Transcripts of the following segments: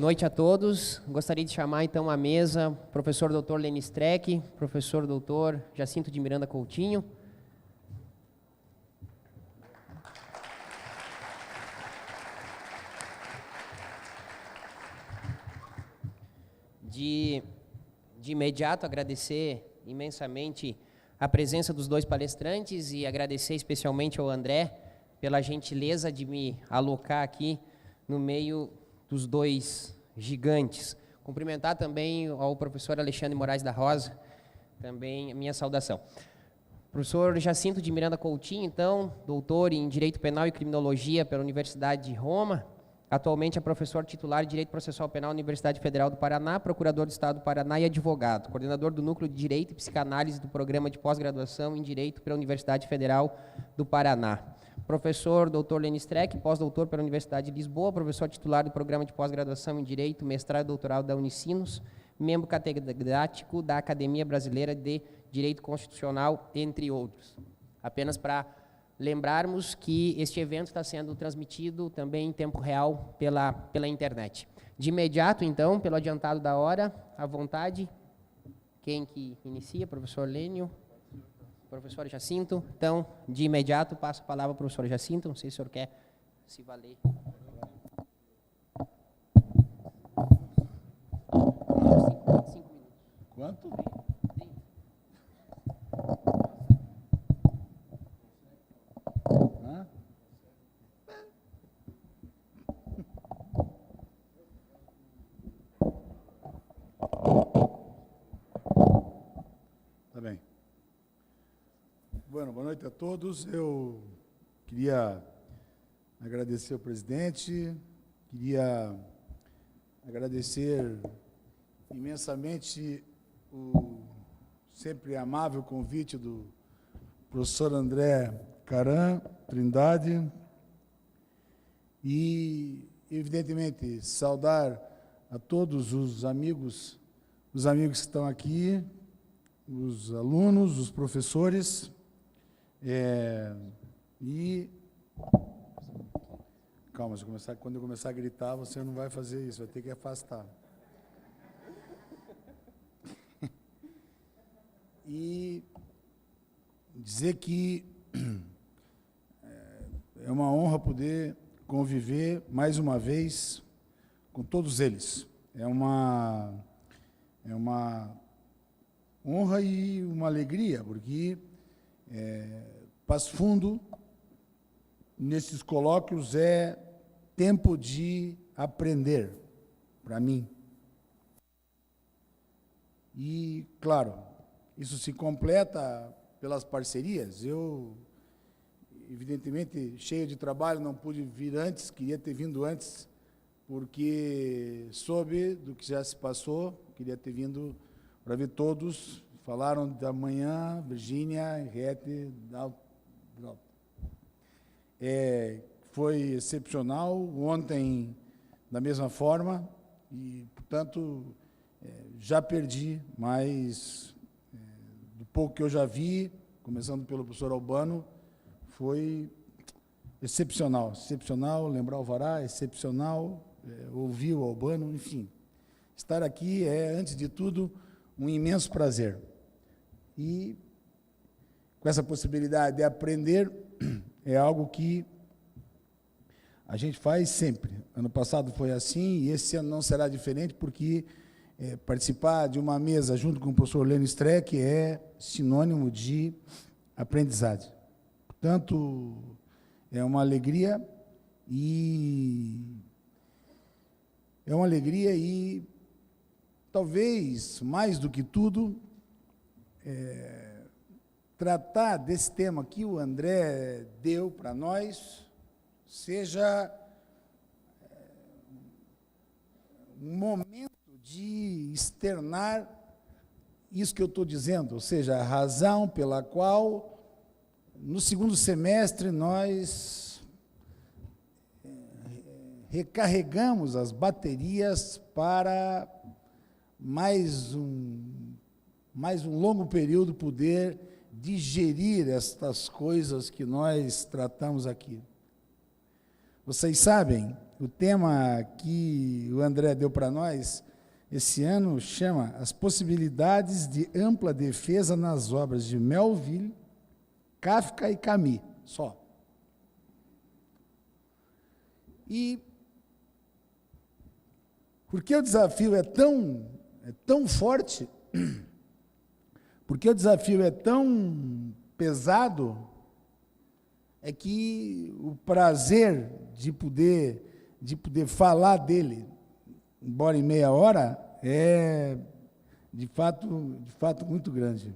noite a todos. Gostaria de chamar então à mesa o professor Dr. Lênio Streck, professor Dr. Jacinto de Miranda Coutinho. De imediato agradecer imensamente a presença dos dois palestrantes e agradecer especialmente ao André pela gentileza de me alocar aqui no meio dos dois gigantes. Cumprimentar também ao professor Alexandre Moraes da Rosa, também a minha saudação. Professor Jacinto de Miranda Coutinho, então, doutor em Direito Penal e Criminologia pela Universidade de Roma, atualmente é professor titular de Direito Processual Penal na Universidade Federal do Paraná, procurador do Estado do Paraná e advogado, coordenador do Núcleo de Direito e Psicanálise do Programa de Pós-Graduação em Direito pela Universidade Federal do Paraná. Professor Dr. Lênio Streck, pós-doutor pela Universidade de Lisboa, professor titular do Programa de Pós-Graduação em Direito, mestrado e doutorado da Unicinos, membro catedrático da Academia Brasileira de Direito Constitucional, entre outros. Apenas para lembrarmos que este evento está sendo transmitido também em tempo real pela internet. De imediato, então, pelo adiantado da hora, à vontade, quem que inicia? Professor Lênio? Professor Jacinto? Então, de imediato, passo a palavra ao professor Jacinto. Não sei se o senhor quer se valer. Cinco minutos. Quanto? Tá bem. Boa noite a todos. Eu queria agradecer ao presidente, queria agradecer imensamente o sempre amável convite do professor André Caran Trindade e, evidentemente, saudar a todos os amigos que estão aqui, os alunos, os professores, e... Calma, quando eu começar a gritar, você não vai fazer isso, vai ter que afastar. E dizer que é uma honra poder conviver mais uma vez com todos eles. É uma honra e uma alegria, porque Passo Fundo, nesses colóquios, é tempo de aprender, para mim. E, claro, isso se completa pelas parcerias. Eu, evidentemente, cheio de trabalho, não pude vir antes, queria ter vindo antes, porque soube do que já se passou, queria ter vindo para ver todos. Falaram da manhã, Virgínia, Henriette, foi excepcional, ontem da mesma forma, e, portanto, já perdi, mas do pouco que eu já vi, começando pelo professor Albano, foi excepcional, lembrar o Alvará, excepcional, ouvir o Albano, enfim. Estar aqui é, antes de tudo, um imenso prazer. E, com essa possibilidade de aprender, é algo que a gente faz sempre. Ano passado foi assim, e esse ano não será diferente, porque participar de uma mesa junto com o professor Lênio Streck é sinônimo de aprendizagem. Portanto, é uma alegria e talvez, mais do que tudo, tratar desse tema que o André deu para nós seja um momento de externar isso que eu estou dizendo, ou seja, a razão pela qual, no segundo semestre, nós recarregamos as baterias para mais um longo período poder digerir estas coisas que nós tratamos aqui. Vocês sabem, o tema que o André deu para nós esse ano chama As possibilidades de ampla defesa nas obras de Melville, Kafka e Camus, só. E porque o desafio é tão forte, porque o desafio é tão pesado, é que o prazer de poder falar dele, embora em meia hora, é de fato muito grande.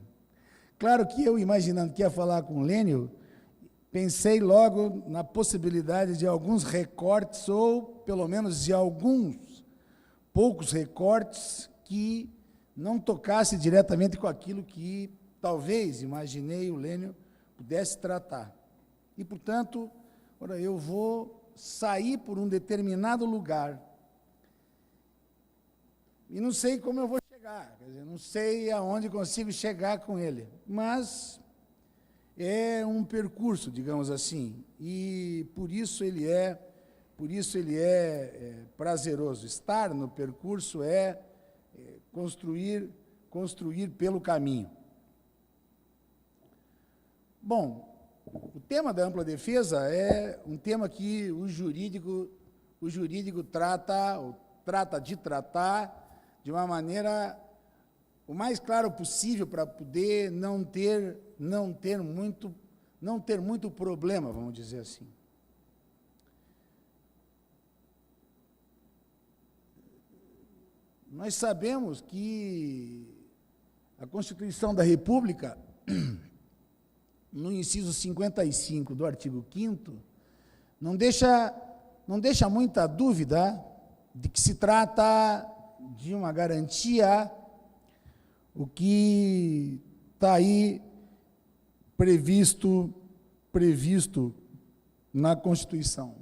Claro que eu, imaginando que ia falar com o Lênio, pensei logo na possibilidade de alguns recortes, ou pelo menos de alguns poucos recortes, que não tocasse diretamente com aquilo que talvez, imaginei, o Lênio pudesse tratar. E, portanto, ora, eu vou sair por um determinado lugar e não sei como eu vou chegar, quer dizer, não sei aonde consigo chegar com ele, mas é um percurso, digamos assim, e por isso ele é prazeroso. Estar no percurso é construir pelo caminho. Bom, o tema da ampla defesa é um tema que o jurídico trata de tratar de uma maneira o mais claro possível para poder não ter muito problema, vamos dizer assim. Nós sabemos que a Constituição da República, no inciso 55 do artigo 5º, não deixa muita dúvida de que se trata de uma garantia, o que está aí previsto na Constituição.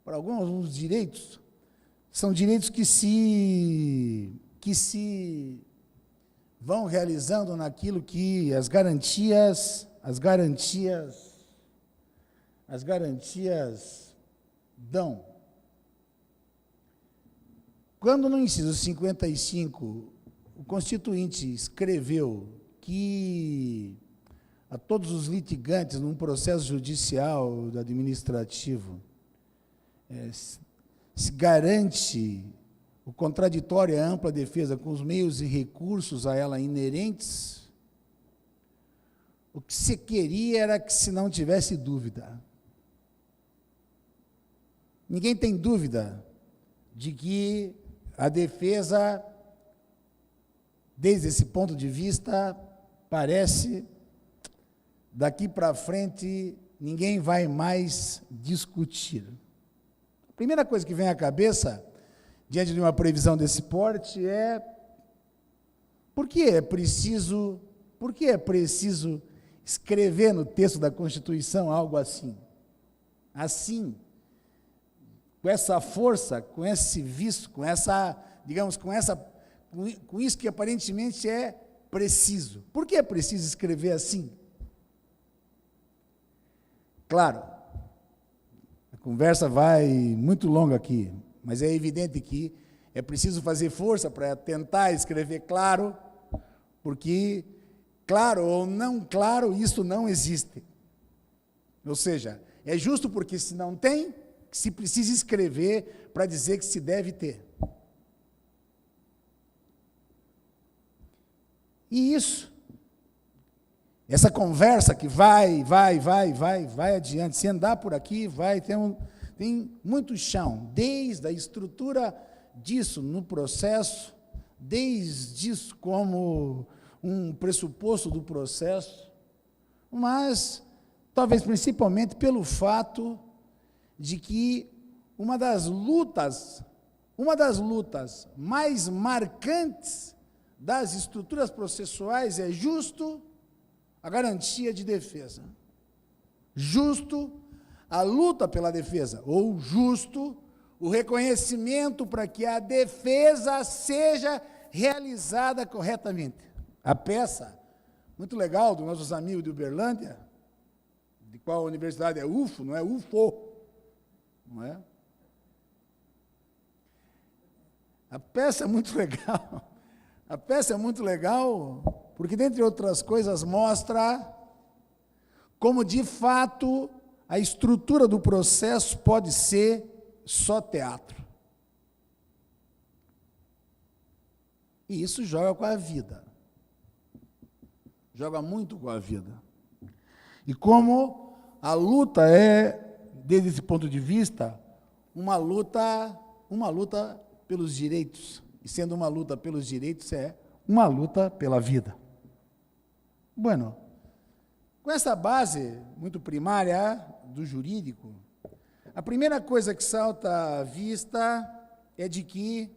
Para alguns direitos, são direitos que se vão realizando naquilo que as garantias dão. Quando no inciso 55, o Constituinte escreveu que a todos os litigantes num processo judicial administrativo se garante o contraditório e a ampla defesa com os meios e recursos a ela inerentes, o que se queria era que se não tivesse dúvida. Ninguém tem dúvida de que a defesa, desde esse ponto de vista, parece, daqui para frente, ninguém vai mais discutir. A primeira coisa que vem à cabeça, diante de uma previsão desse porte, é por que é preciso escrever no texto da Constituição algo assim? Assim, com essa força, com esse vício, com isso que aparentemente é preciso. Por que é preciso escrever assim? Claro, a conversa vai muito longa aqui, mas é evidente que é preciso fazer força para tentar escrever claro, porque, claro ou não claro, isso não existe. Ou seja, é justo porque se não tem, que se precisa escrever para dizer que se deve ter. E isso, essa conversa que vai adiante, se andar por aqui, tem muito chão, desde a estrutura disso no processo, desde isso como um pressuposto do processo, mas talvez principalmente pelo fato de que uma das lutas mais marcantes das estruturas processuais é justo a garantia de defesa, justo a luta pela defesa, ou justo o reconhecimento para que a defesa seja realizada corretamente. A peça, muito legal, dos nossos amigos de Uberlândia, de qual a universidade é UFO, não é UFO, não é? A peça é muito legal. A peça é muito legal porque, dentre outras coisas, mostra como, de fato, a estrutura do processo pode ser só teatro. E isso joga com a vida. Joga muito com a vida. E como a luta é, desde esse ponto de vista, uma luta pelos direitos. E sendo uma luta pelos direitos, é uma luta pela vida. Bueno, com essa base muito primária do jurídico, a primeira coisa que salta à vista é de que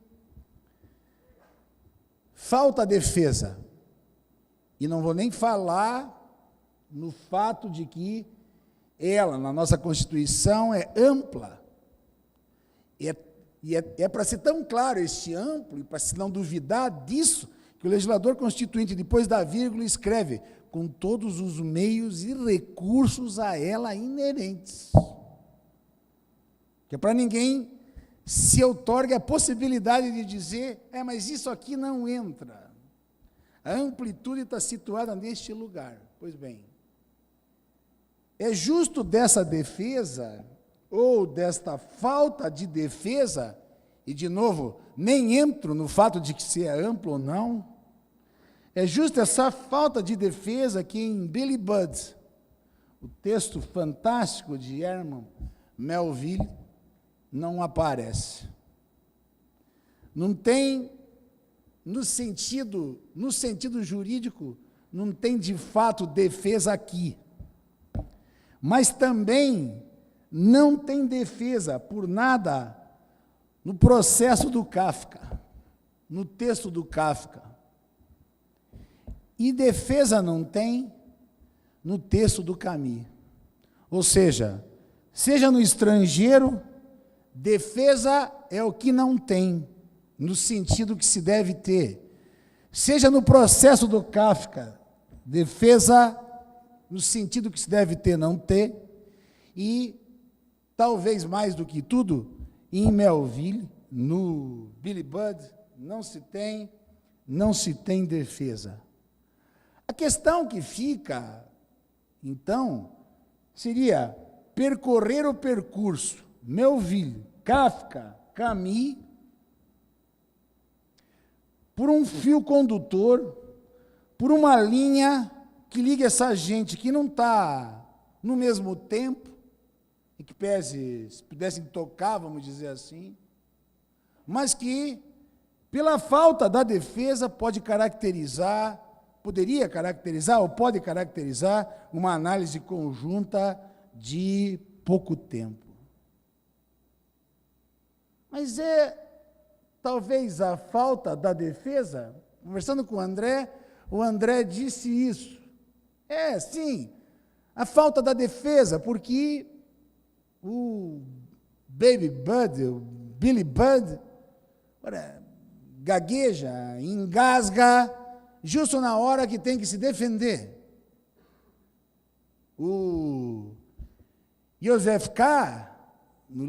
falta defesa. E não vou nem falar no fato de que ela, na nossa Constituição, é ampla. E é para ser tão claro este amplo, e para se não duvidar disso, que o legislador constituinte, depois da vírgula, escreve com todos os meios e recursos a ela inerentes. Que é para ninguém se outorgue a possibilidade de dizer, mas isso aqui não entra. A amplitude está situada neste lugar. Pois bem, é justo dessa defesa, ou desta falta de defesa, e de novo, nem entro no fato de que se é amplo ou não, é justo essa falta de defesa que em Billy Budd, o texto fantástico de Herman Melville, não aparece. Não tem, no sentido jurídico, não tem de fato defesa aqui. Mas também não tem defesa por nada no processo do Kafka, no texto do Kafka. E defesa não tem no texto do Camus. Ou seja no estrangeiro, defesa é o que não tem, no sentido que se deve ter. Seja no processo do Kafka, defesa no sentido que se deve ter, não ter. E, talvez mais do que tudo, em Melville, no Billy Budd, não se tem defesa. A questão que fica, então, seria percorrer o percurso Melville, Kafka, Camus, por um fio condutor, por uma linha que liga essa gente que não está no mesmo tempo, e que se pudessem tocar, vamos dizer assim, mas que, pela falta da defesa, poderia caracterizar ou pode caracterizar uma análise conjunta de pouco tempo. Mas talvez a falta da defesa, conversando com o André disse isso. Sim, a falta da defesa, porque o Billy Budd, gagueja, engasga, justo na hora que tem que se defender. O Joseph K., no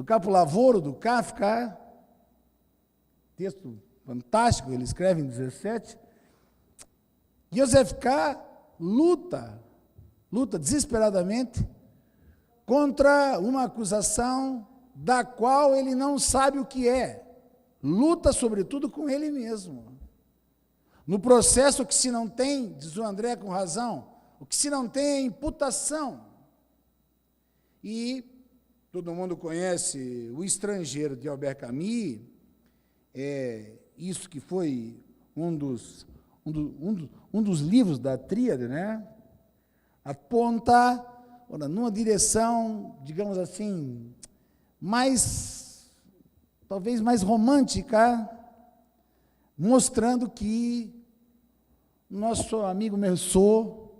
Capo Lavoro do Kafka, texto fantástico, ele escreve em 17, Joseph K. luta desesperadamente contra uma acusação da qual ele não sabe o que é. Luta, sobretudo, com ele mesmo. No processo que se não tem, diz o André com razão, o que se não tem é imputação. E todo mundo conhece O Estrangeiro, de Albert Camus, isso que foi um dos livros da tríade, né? Aponta numa direção, digamos assim, talvez mais romântica, mostrando que nosso amigo Meursault,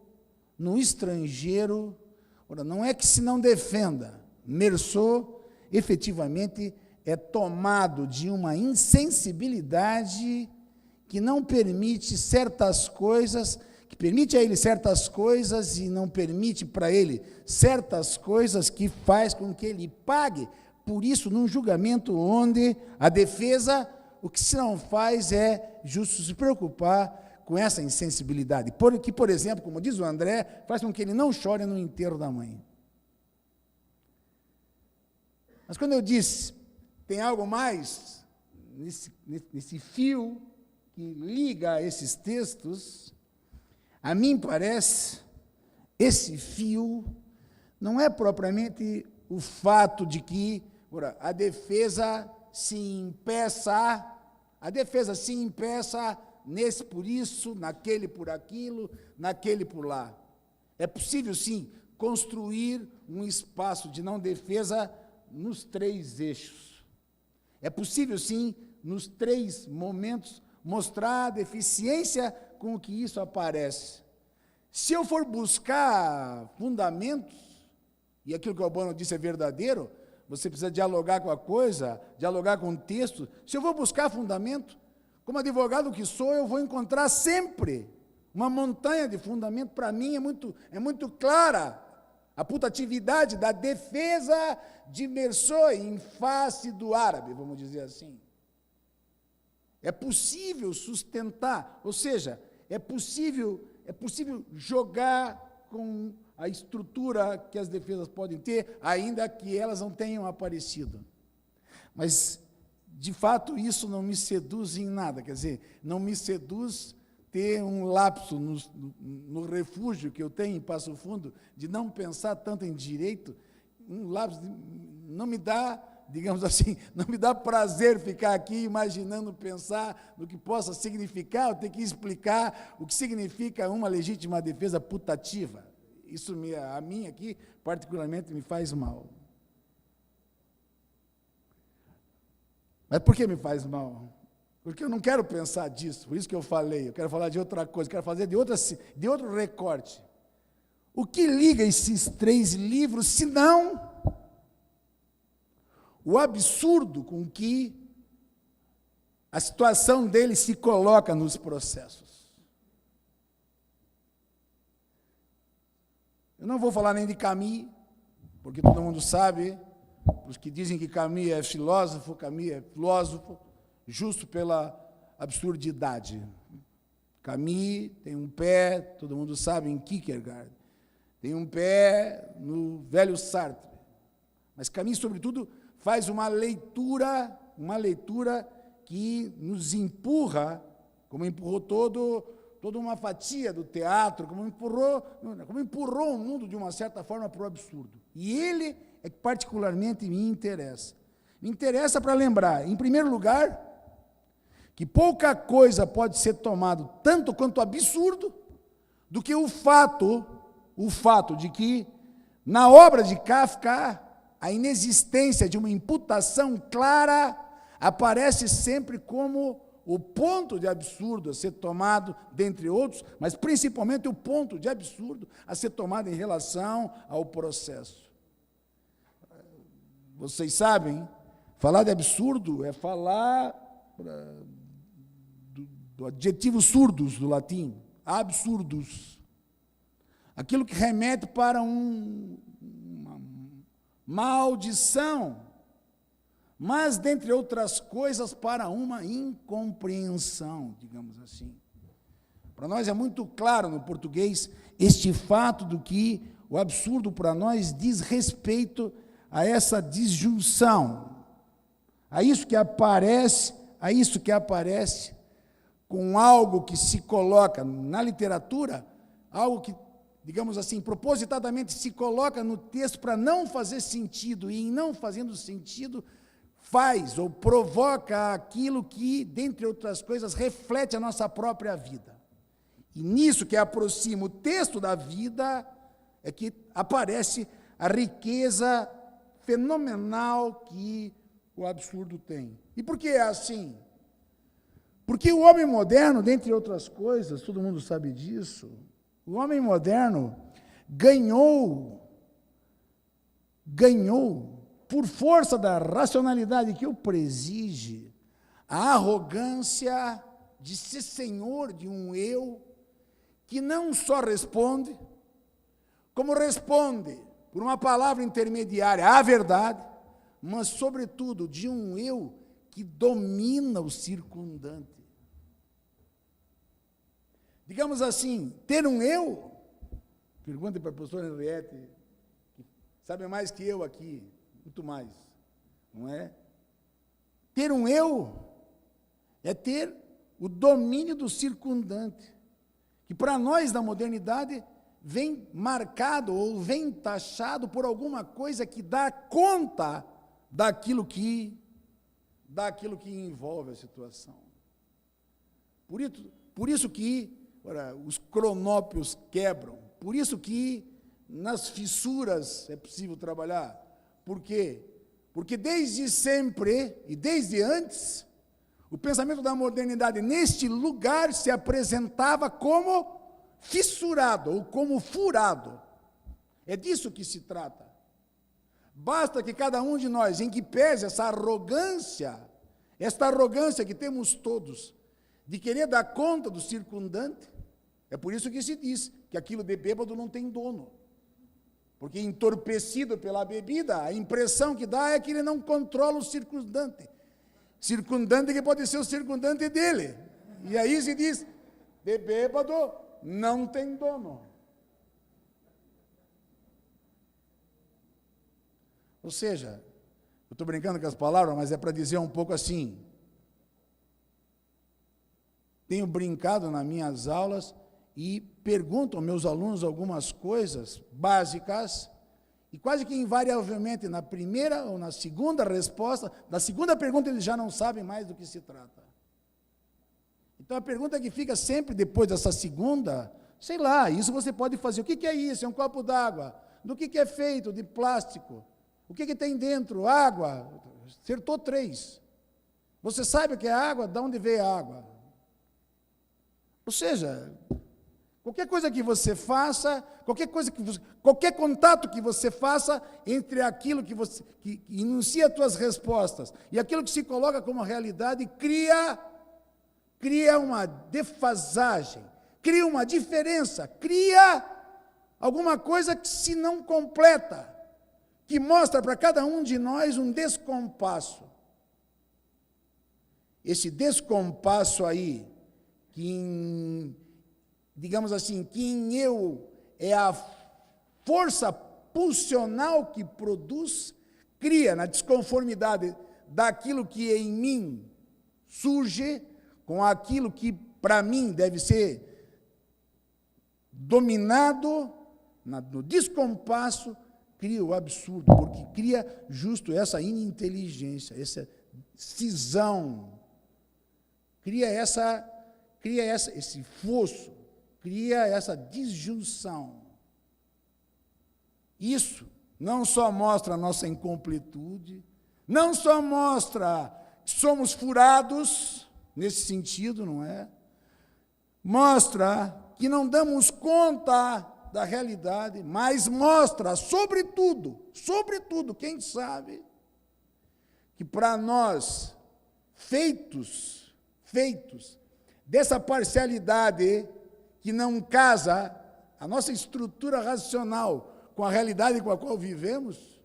no Estrangeiro, não é que se não defenda, Meursault efetivamente é tomado de uma insensibilidade que não permite certas coisas que permite a ele certas coisas e não permite para ele certas coisas que faz com que ele pague. Por isso, num julgamento onde a defesa, o que se não faz é justo se preocupar com essa insensibilidade. Que, por exemplo, como diz o André, faz com que ele não chore no enterro da mãe. Mas quando eu disse, tem algo mais nesse fio que liga esses textos, a mim parece, esse fio não é propriamente o fato de que a defesa se impeça nesse por isso, naquele por aquilo, naquele por lá. É possível, sim, construir um espaço de não defesa nos 3 eixos. É possível, sim, nos 3 momentos, mostrar a deficiência com que isso aparece. Se eu for buscar fundamentos, e aquilo que o Albano disse é verdadeiro, você precisa dialogar com a coisa, dialogar com o texto. Se eu vou buscar fundamento, como advogado que sou, eu vou encontrar sempre uma montanha de fundamento. Para mim é muito clara a putatividade da defesa de Mersô em face do árabe, vamos dizer assim. É possível sustentar, ou seja, é possível jogar com a estrutura que as defesas podem ter, ainda que elas não tenham aparecido. Mas, de fato, isso não me seduz em nada, quer dizer, não me seduz ter um lapso no refúgio que eu tenho em Passo Fundo, de não pensar tanto em direito, um lapso não me dá, digamos assim, não me dá prazer ficar aqui imaginando pensar no que possa significar, eu tenho que explicar o que significa uma legítima defesa putativa. Isso, a mim aqui, particularmente, me faz mal. Mas por que me faz mal? Porque eu não quero pensar disso, por isso que eu falei, eu quero falar de outra coisa, quero fazer de outro recorte. O que liga esses 3 livros, se não o absurdo com que a situação dele se coloca nos processos? Eu não vou falar nem de Camus, porque todo mundo sabe, os que dizem que Camus é filósofo justo pela absurdidade. Camus tem um pé, todo mundo sabe, em Kierkegaard, tem um pé no velho Sartre. Mas Camus, sobretudo, faz uma leitura que nos empurra, como empurrou toda uma fatia do teatro, como empurrou o mundo, de uma certa forma, para o absurdo. E ele é que particularmente me interessa. Me interessa para lembrar, em primeiro lugar, que pouca coisa pode ser tomado tanto quanto absurdo do que o fato de que, na obra de Kafka, a inexistência de uma imputação clara aparece sempre como o ponto de absurdo a ser tomado, dentre outros, mas principalmente o ponto de absurdo a ser tomado em relação ao processo. Vocês sabem, falar de absurdo é falar do adjetivo surdos, do latim, absurdus. Aquilo que remete para uma maldição, mas, dentre outras coisas, para uma incompreensão, digamos assim. Para nós é muito claro no português este fato do que o absurdo para nós diz respeito a essa disjunção, a isso que aparece com algo que se coloca na literatura, algo que, digamos assim, propositadamente se coloca no texto para não fazer sentido, e em não fazendo sentido, faz ou provoca aquilo que, dentre outras coisas, reflete a nossa própria vida. E nisso que aproxima o texto da vida, é que aparece a riqueza fenomenal que o absurdo tem. E por que é assim? Porque o homem moderno, dentre outras coisas, todo mundo sabe disso, o homem moderno ganhou, por força da racionalidade que o preside, a arrogância de ser senhor de um eu que não só responde, como responde por uma palavra intermediária à verdade, mas, sobretudo, de um eu que domina o circundante. Digamos assim, ter um eu, pergunta para a professora Henriette, que sabe mais que eu aqui, muito mais, não é? Ter um eu é ter o domínio do circundante, que para nós da modernidade vem marcado ou vem taxado por alguma coisa que dá conta daquilo que envolve a situação. Por isso que os cronópios quebram, por isso que nas fissuras é possível trabalhar. Por quê? Porque desde sempre e desde antes, o pensamento da modernidade neste lugar se apresentava como fissurado ou como furado. É disso que se trata. Basta que cada um de nós, em que pese esta arrogância que temos todos, de querer dar conta do circundante, é por isso que se diz que aquilo de bêbado não tem dono. Porque entorpecido pela bebida, a impressão que dá é que ele não controla o circundante. Circundante que pode ser o circundante dele. E aí se diz, de bêbado não tem dono. Ou seja, eu estou brincando com as palavras, mas é para dizer um pouco assim. Tenho brincado nas minhas aulas e pergunto aos meus alunos algumas coisas básicas, e quase que invariavelmente na primeira ou na segunda resposta, na segunda pergunta eles já não sabem mais do que se trata. Então a pergunta que fica sempre depois dessa segunda, sei lá, isso você pode fazer, o que é isso? É um copo d'água. Do que é feito? De plástico. O que tem dentro? Água. Acertou 3. Você sabe o que é água? De onde veio a água? Ou seja, qualquer coisa que você faça, qualquer contato que você faça entre aquilo que enuncia as tuas respostas e aquilo que se coloca como realidade, cria uma defasagem, cria uma diferença, cria alguma coisa que se não completa, que mostra para cada um de nós um descompasso. Esse descompasso aí, digamos assim, que em eu é a força pulsional que produz, cria na desconformidade daquilo que em mim surge com aquilo que para mim deve ser dominado, no descompasso, cria o absurdo, porque cria justo essa ininteligência, essa cisão, cria esse fosso, cria essa disjunção. Isso não só mostra a nossa incompletude, não só mostra que somos furados, nesse sentido, não é? Mostra que não damos conta da realidade, mas mostra, sobretudo, quem sabe, que para nós, feitos dessa parcialidade que não casa a nossa estrutura racional com a realidade com a qual vivemos,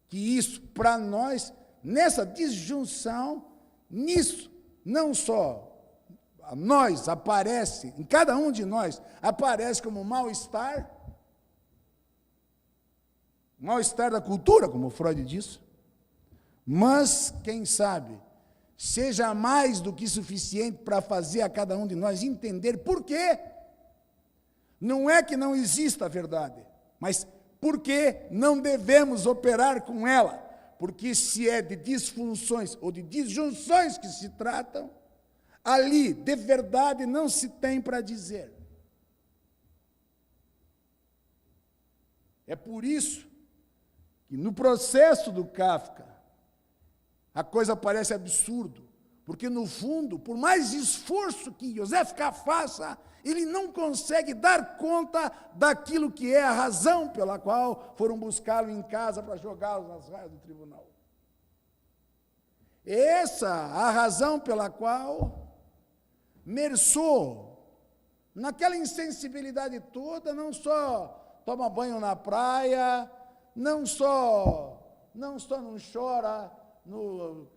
que isso, para nós, nessa disjunção, nisso, não só a nós aparece, em cada um de nós, aparece como mal-estar da cultura, como Freud disse, mas, quem sabe, seja mais do que suficiente para fazer a cada um de nós entender por quê. Não é que não exista a verdade, mas por que não devemos operar com ela? Porque se é de disfunções ou de disjunções que se tratam, ali, de verdade, não se tem para dizer. É por isso que no processo do Kafka, a coisa parece absurdo, porque no fundo, por mais esforço que Joseph K. faça, ele não consegue dar conta daquilo que é a razão pela qual foram buscá-lo em casa para jogá-lo nas raias do tribunal. Essa a razão pela qual Meursault, naquela insensibilidade toda, não só toma banho na praia, não só não chora no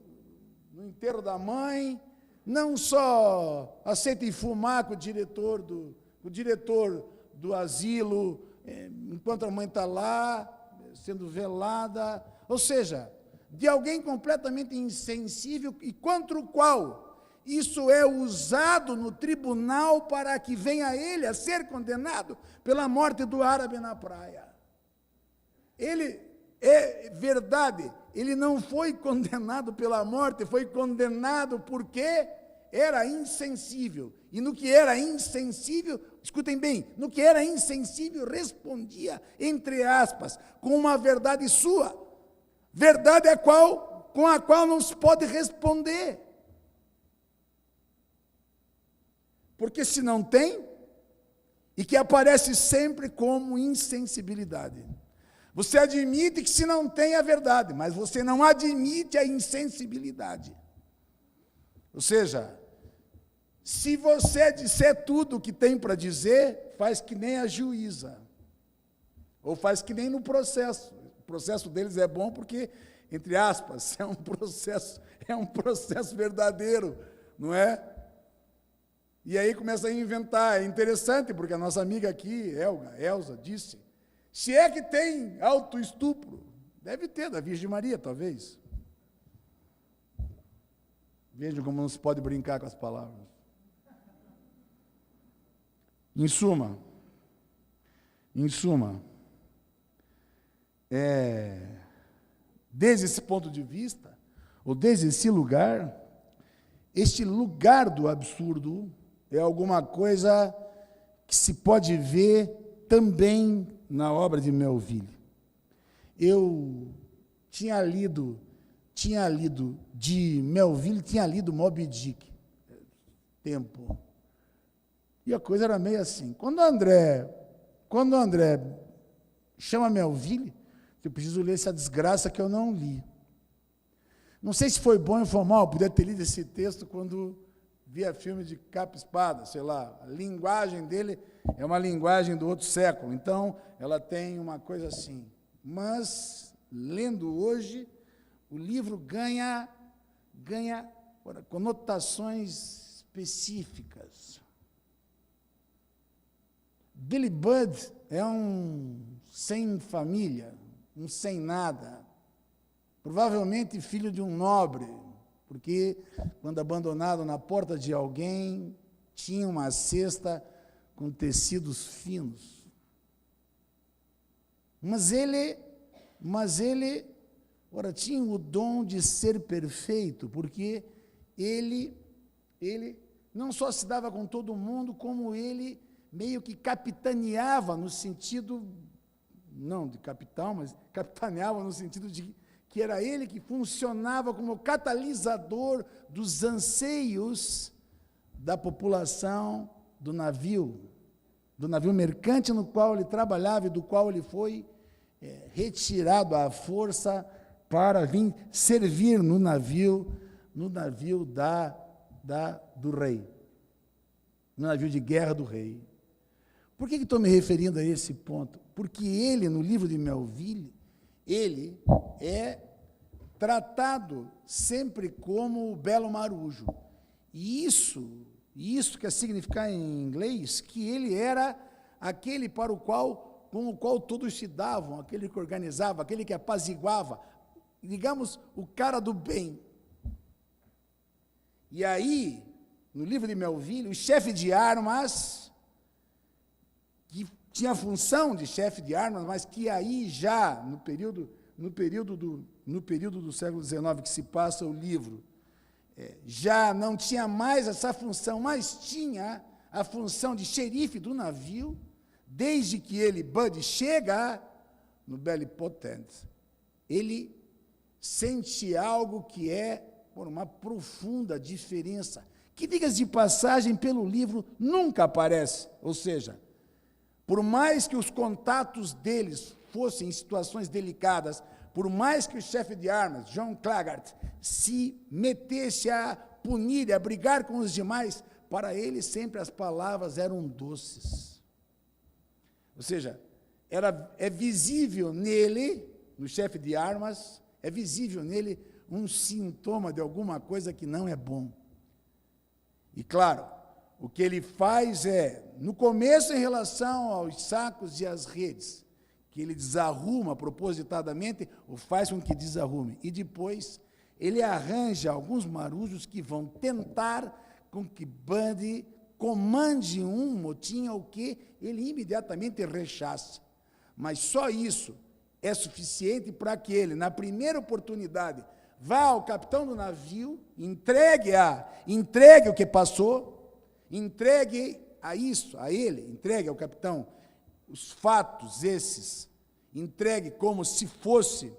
enterro da mãe, não só aceita ir fumar com o diretor do asilo, enquanto a mãe está lá, sendo velada, ou seja, de alguém completamente insensível e contra o qual isso é usado no tribunal para que venha ele a ser condenado pela morte do árabe na praia. Ele, é verdade, ele não foi condenado pela morte, foi condenado porque era insensível. E no que era insensível, escutem bem, no que era insensível, respondia, entre aspas, com uma verdade sua. Verdade com a qual não se pode responder. Porque se não tem, e que aparece sempre como insensibilidade. Você admite que se não tem a verdade, mas você não admite a insensibilidade. Ou seja, se você disser tudo o que tem para dizer, faz que nem a juíza. Ou faz que nem no processo. O processo deles é bom porque, entre aspas, é um processo verdadeiro, não é? E aí começa a inventar. É interessante, porque a nossa amiga aqui, Elza, disse, se é que tem autoestupro, deve ter, da Virgem Maria, talvez. Vejam como não se pode brincar com as palavras. Em suma, desde esse ponto de vista, ou desde esse lugar, este lugar do absurdo é alguma coisa que se pode ver também na obra de Melville. Eu tinha lido de Melville, tinha lido Moby Dick, tempo. E a coisa era meio assim. Quando o André chama Melville, eu preciso ler essa desgraça que eu não li. Não sei se foi bom ou foi mal, eu podia ter lido esse texto quando via filme de capa e espada, sei lá. A linguagem dele é uma linguagem do outro século, então ela tem uma coisa assim. Mas, lendo hoje, o livro ganha conotações específicas. Billy Budd é um sem família, um sem nada, provavelmente filho de um nobre, porque quando abandonado na porta de alguém, tinha uma cesta com tecidos finos. Mas ele tinha o dom de ser perfeito, porque ele não só se dava com todo mundo, como ele meio que capitaneava no sentido, não de capitão, mas capitaneava no sentido de que era ele que funcionava como catalisador dos anseios da população do navio mercante no qual ele trabalhava e do qual ele foi retirado à força para vir servir no navio do rei, no navio de guerra do rei. Por que estou me referindo a esse ponto? Porque ele, no livro de Melville, ele é tratado sempre como o belo marujo. E isso quer significar em inglês que ele era aquele com o qual todos se davam, aquele que organizava, aquele que apaziguava, digamos, o cara do bem. E aí, no livro de Melville, o chefe de armas, que tinha a função de chefe de armas, mas que aí já, no período do século XIX que se passa o livro, já não tinha mais essa função, mas tinha a função de xerife do navio, desde que Bud, chega no Belly Potent. Ele sente algo que é por uma profunda diferença, que, diga-se de passagem, pelo livro nunca aparece. Ou seja, por mais que os contatos deles fossem em situações delicadas, por mais que o chefe de armas, John Claggart, se metesse a punir, a brigar com os demais para ele sempre as palavras eram doces. Ou seja, é visível nele, no chefe de armas, é visível nele um sintoma de alguma coisa que não é bom. E claro, o que ele faz é, no começo em relação aos sacos e às redes, que ele desarruma propositadamente, ou faz com que desarrume. E depois, ele arranja alguns marujos que vão tentar com que Bundy comande um motim ao que ele imediatamente rechaça. Mas só isso é suficiente para que ele, na primeira oportunidade, vá ao capitão do navio, entregue o que passou, entregue a ele, entregue ao capitão os fatos esses, entregue como se fosse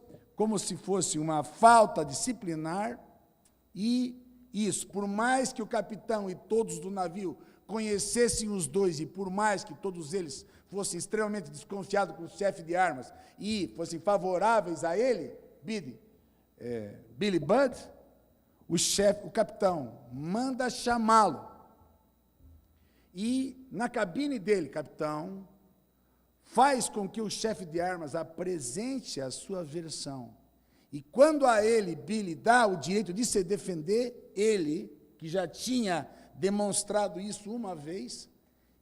uma falta disciplinar, e isso, por mais que o capitão e todos do navio conhecessem os dois, e por mais que todos eles fossem extremamente desconfiados com o chefe de armas, e fossem favoráveis a ele, Billy Budd, o capitão manda chamá-lo, e na cabine dele, capitão, faz com que o chefe de armas apresente a sua versão. E quando a ele, Billy, dá o direito de se defender, ele, que já tinha demonstrado isso uma vez,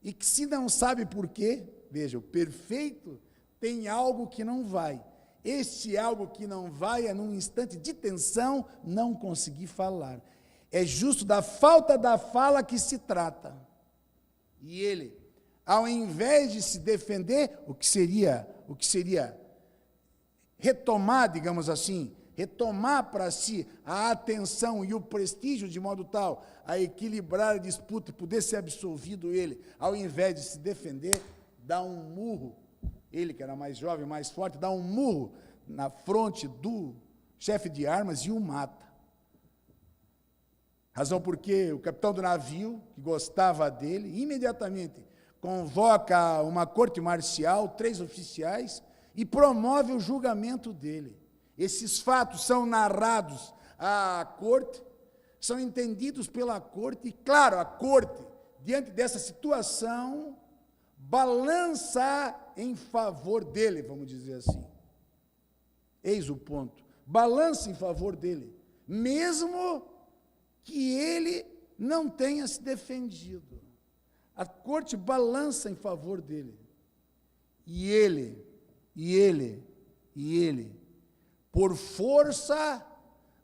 e que se não sabe por quê, veja, o perfeito tem algo que não vai. Este algo que não vai é, num instante de tensão, não conseguir falar. É justo da falta da fala que se trata. E ele, ao invés de se defender, o que seria retomar, digamos assim, retomar para si a atenção e o prestígio de modo tal a equilibrar a disputa e poder ser absolvido ele, ao invés de se defender, dá um murro, ele que era mais jovem, mais forte, dá um murro na fronte do chefe de armas e o mata. Razão porque o capitão do navio, que gostava dele, imediatamente convoca uma corte marcial, 3 oficiais, e promove o julgamento dele. Esses fatos são narrados à corte, são entendidos pela corte, e, claro, a corte, diante dessa situação, balança em favor dele, vamos dizer assim. Eis o ponto. Balança em favor dele, mesmo que ele não tenha se defendido. A corte balança em favor dele. E ele, por força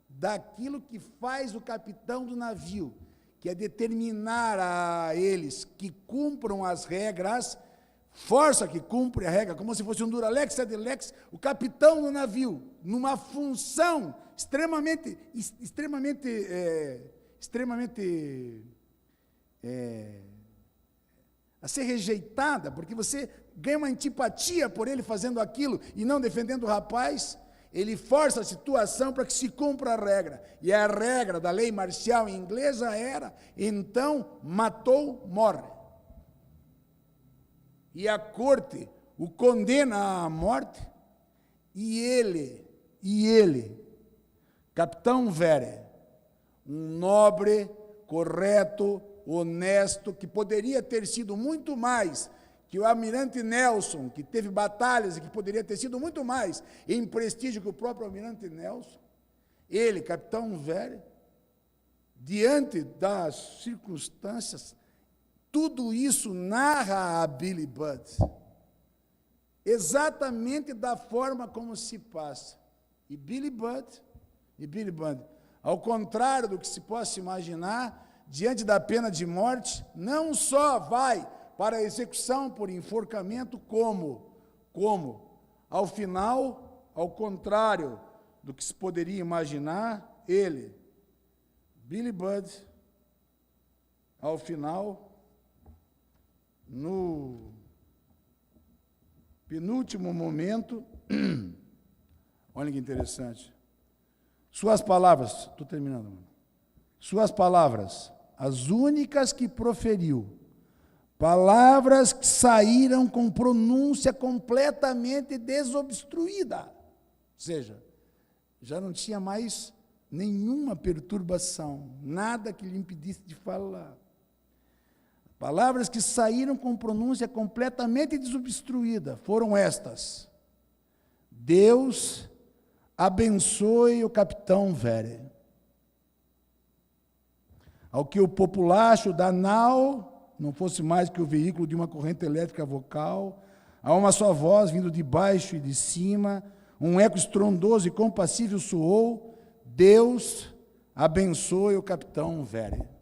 daquilo que faz o capitão do navio, que é determinar a eles que cumpram as regras, força que cumpre a regra, como se fosse um duralex adelex, o capitão do navio, numa função extremamente a ser rejeitada, porque você ganha uma antipatia por ele fazendo aquilo e não defendendo o rapaz, ele força a situação para que se cumpra a regra. E a regra da lei marcial inglesa era, então, matou, morre. E a corte o condena à morte, e ele, capitão Vere, um nobre, correto, honesto, que poderia ter sido muito mais que o almirante Nelson, que teve batalhas e que poderia ter sido muito mais em prestígio que o próprio almirante Nelson, ele, capitão Vere, diante das circunstâncias, tudo isso narra a Billy Budd, exatamente da forma como se passa. E Billy Budd, ao contrário do que se possa imaginar, diante da pena de morte, não só vai para a execução por enforcamento, como, ao final, ao contrário do que se poderia imaginar, ele, Billy Budd, ao final, no penúltimo momento, olha que interessante, suas palavras, estou terminando, mano. Suas palavras, as únicas que proferiu, palavras que saíram com pronúncia completamente desobstruída, ou seja, já não tinha mais nenhuma perturbação, nada que lhe impedisse de falar. Palavras que saíram com pronúncia completamente desobstruída foram estas: Deus abençoe o capitão Vere. Ao que o populacho da nau não fosse mais que o veículo de uma corrente elétrica vocal, a uma só voz vindo de baixo e de cima, um eco estrondoso e compassível soou: Deus abençoe o capitão Vere.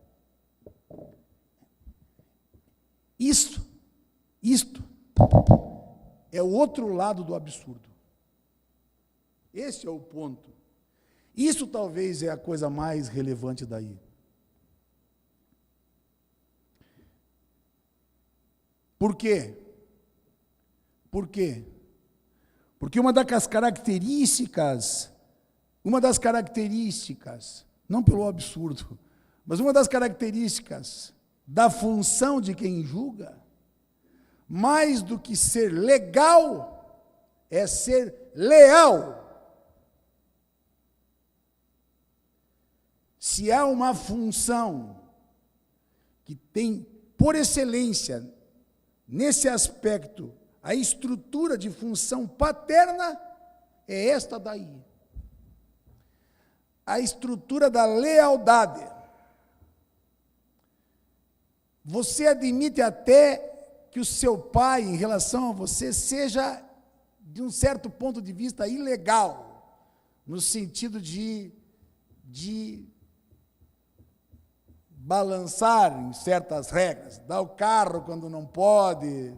Isto é o outro lado do absurdo. Esse é o ponto. Isso talvez é a coisa mais relevante daí. Por quê? Por quê? Porque uma das características, não pelo absurdo, mas uma das características da função de quem julga, mais do que ser legal, é ser leal. Se há uma função que tem, por excelência, nesse aspecto, a estrutura de função paterna, é esta daí. A estrutura da lealdade. Você admite até que o seu pai, em relação a você, seja, de um certo ponto de vista, ilegal, no sentido de balançar em certas regras, dar o carro quando não pode,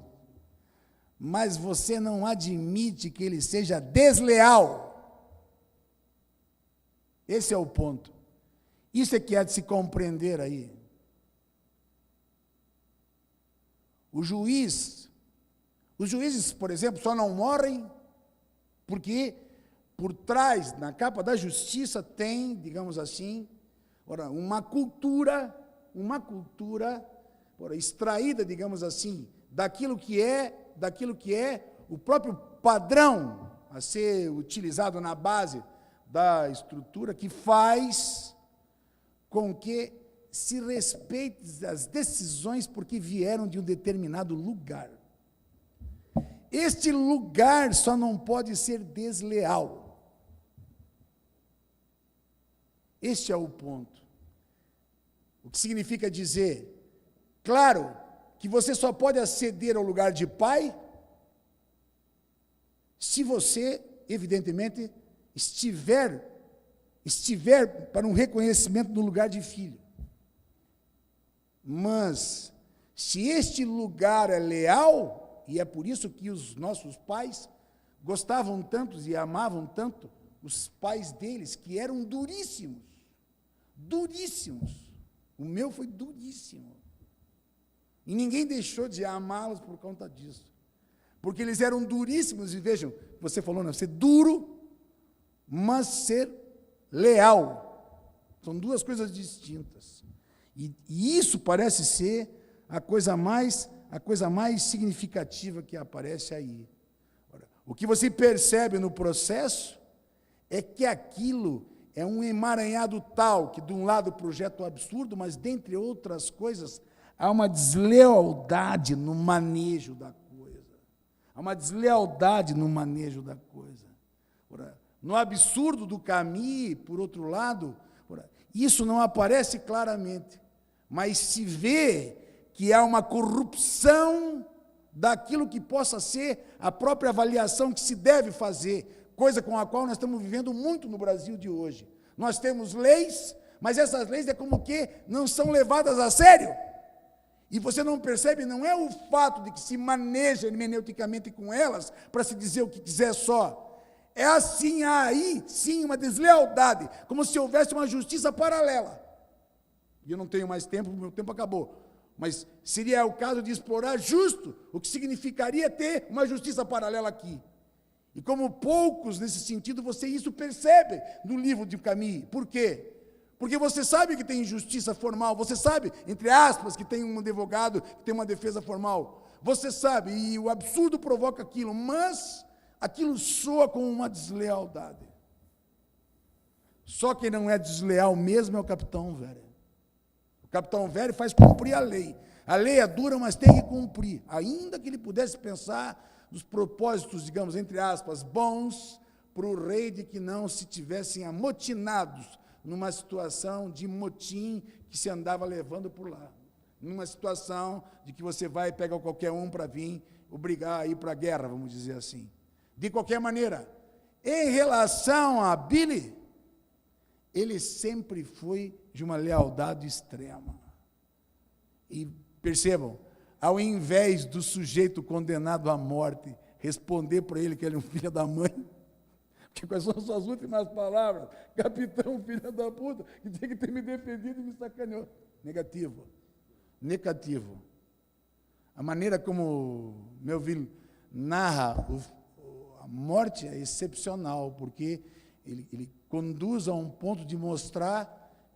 mas você não admite que ele seja desleal. Esse é o ponto. Isso é que há de se compreender aí. Os juízes, por exemplo, só não morrem porque por trás, na capa da justiça, tem, digamos assim, uma cultura extraída, digamos assim, daquilo que é o próprio padrão a ser utilizado na base da estrutura, que faz com que se respeite as decisões porque vieram de um determinado lugar. Este lugar só não pode ser desleal. Este é o ponto. O que significa dizer, claro, que você só pode aceder ao lugar de pai se você, evidentemente, estiver para um reconhecimento no lugar de filho. Mas, se este lugar é leal, e é por isso que os nossos pais gostavam tanto e amavam tanto os pais deles, que eram duríssimos. O meu foi duríssimo. E ninguém deixou de amá-los por conta disso. Porque eles eram duríssimos, e vejam, você falou, não, ser duro, mas ser leal. São duas coisas distintas. E isso parece ser a coisa mais significativa que aparece aí. Ora, o que você percebe no processo é que aquilo é um emaranhado tal que, de um lado, projeta o absurdo, mas, dentre outras coisas, há uma deslealdade no manejo da coisa. Ora, no absurdo do Camus, por outro lado, isso não aparece claramente, mas se vê que há uma corrupção daquilo que possa ser a própria avaliação que se deve fazer, coisa com a qual nós estamos vivendo muito no Brasil de hoje. Nós temos leis, mas essas leis é como que não são levadas a sério. E você não percebe, não é o fato de que se maneja hermeneuticamente com elas para se dizer o que quiser só. É assim, há aí, sim, uma deslealdade, como se houvesse uma justiça paralela. E eu não tenho mais tempo, meu tempo acabou. Mas seria o caso de explorar justo o que significaria ter uma justiça paralela aqui. E como poucos nesse sentido, você isso percebe no livro de Camus. Por quê? Porque você sabe que tem injustiça formal, você sabe, entre aspas, que tem um advogado, que tem uma defesa formal. Você sabe, e o absurdo provoca aquilo, mas aquilo soa como uma deslealdade. Só quem não é desleal mesmo é o capitão Vere. capitão velho faz cumprir a lei. A lei é dura, mas tem que cumprir. Ainda que ele pudesse pensar nos propósitos, digamos, entre aspas, bons, para o rei de que não se tivessem amotinados numa situação de motim que se andava levando por lá. Numa situação de que você vai pegar qualquer um para vir obrigar a ir para a guerra, vamos dizer assim. De qualquer maneira, em relação a Billy, ele sempre foi de uma lealdade extrema. E percebam, ao invés do sujeito condenado à morte responder para ele que ele é um filho da mãe, porque quais são as suas últimas palavras? Capitão, filho da puta, que tem que ter me defendido e me sacaneou. Negativo. Negativo. A maneira como Melville narra a morte é excepcional, porque ele conduz a um ponto de mostrar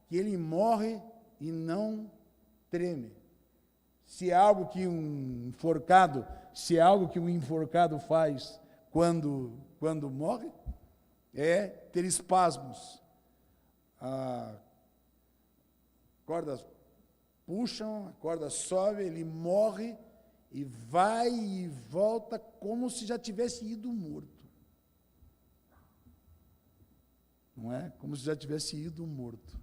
que ele morre e não treme. Se é algo que um enforcado faz quando morre, é ter espasmos. Cordas puxam, a corda sobe, ele morre e vai e volta como se já tivesse ido morto. Não é? Como se já tivesse ido morto.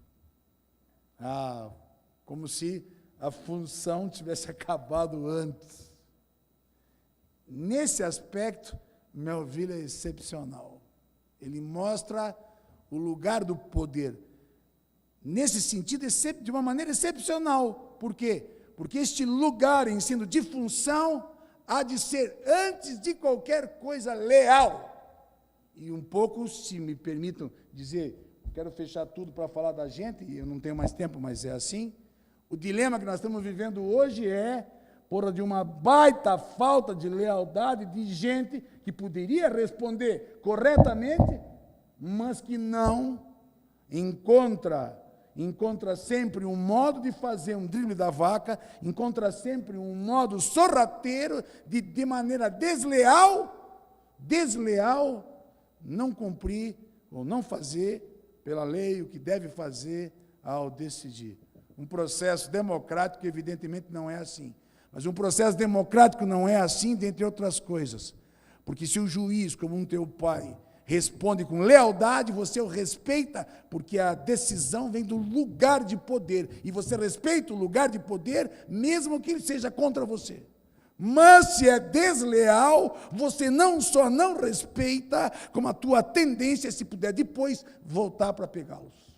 Como se a função tivesse acabado antes. Nesse aspecto, Melville é excepcional. Ele mostra o lugar do poder. Nesse sentido, de uma maneira excepcional. Por quê? Porque este lugar, em sendo de função, há de ser, antes de qualquer coisa, leal. E um pouco, se me permitam dizer, quero fechar tudo para falar da gente, e eu não tenho mais tempo, mas é assim. O dilema que nós estamos vivendo hoje é de uma baita falta de lealdade de gente que poderia responder corretamente, mas que não encontra sempre um modo de fazer um drible da vaca, encontra sempre um modo sorrateiro de maneira desleal, não cumprir ou não fazer pela lei o que deve fazer ao decidir. Um processo democrático, evidentemente, não é assim. Mas um processo democrático não é assim, dentre outras coisas. Porque se o juiz, como um teu pai, responde com lealdade, você o respeita, porque a decisão vem do lugar de poder. E você respeita o lugar de poder, mesmo que ele seja contra você. Mas se é desleal, você não só não respeita, como a tua tendência, se puder depois, voltar para pegá-los.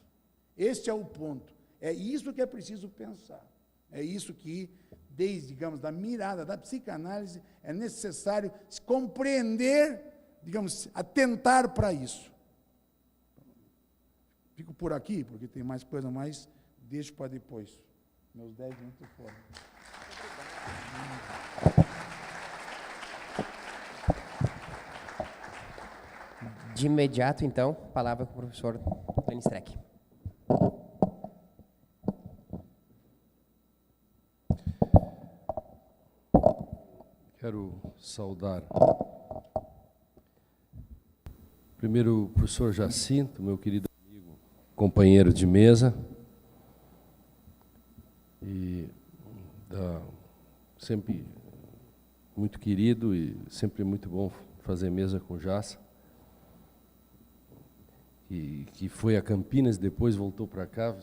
Este é o ponto. É isso que é preciso pensar. É isso que, desde, digamos, da mirada da psicanálise, é necessário se compreender, digamos, atentar para isso. Fico por aqui, porque tem mais coisa, mas deixo para depois. Meus 10 minutos fora. De imediato, então, palavra com o professor Lenny Streck. Quero saudar primeiro o professor Jacinto, meu querido amigo, companheiro de mesa, e sempre muito querido e sempre muito bom fazer mesa com o Jaça, que foi a Campinas, depois voltou para cá,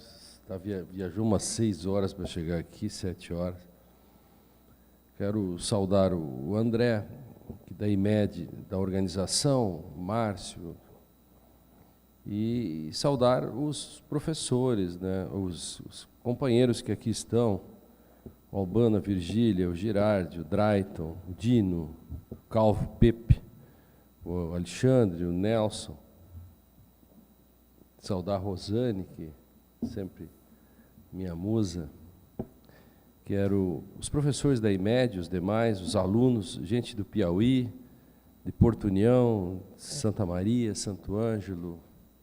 viajou umas 6 horas para chegar aqui, 7 horas. Quero saudar o André, que da IMED, da organização, o Márcio, e saudar os professores, né, os companheiros que aqui estão, o Albano, a Virgília, o Girardi, o Drayton, o Dino, o Calvo Pepe, o Alexandre, o Nelson. Saudar a Rosane, que sempre minha musa. Quero os professores da IMED, os demais, os alunos, gente do Piauí, de Porto União, Santa Maria, Santo Ângelo,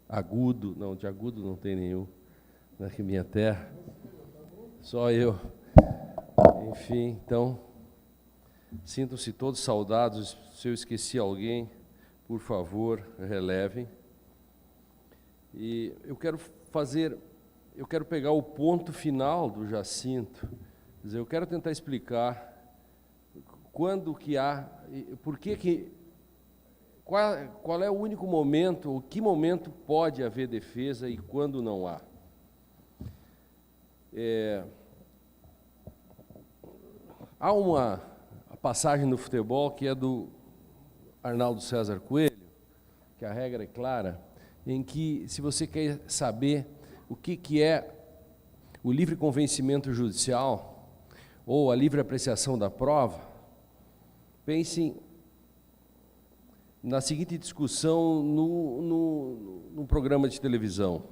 Agudo, não, de Agudo não tem nenhum, na minha terra, só eu. Enfim, então, sintam-se todos saudados. Se eu esqueci alguém, por favor, relevem. E eu quero fazer eu quero pegar o ponto final do Jacinto. Quer dizer, eu quero tentar explicar quando que há, por que qual é o único momento, ou que momento pode haver defesa e quando não há. Há uma passagem no futebol que é do Arnaldo César Coelho, que a regra é clara, em que, se você quer saber o que é o livre convencimento judicial ou a livre apreciação da prova, pensem na seguinte discussão num programa de televisão.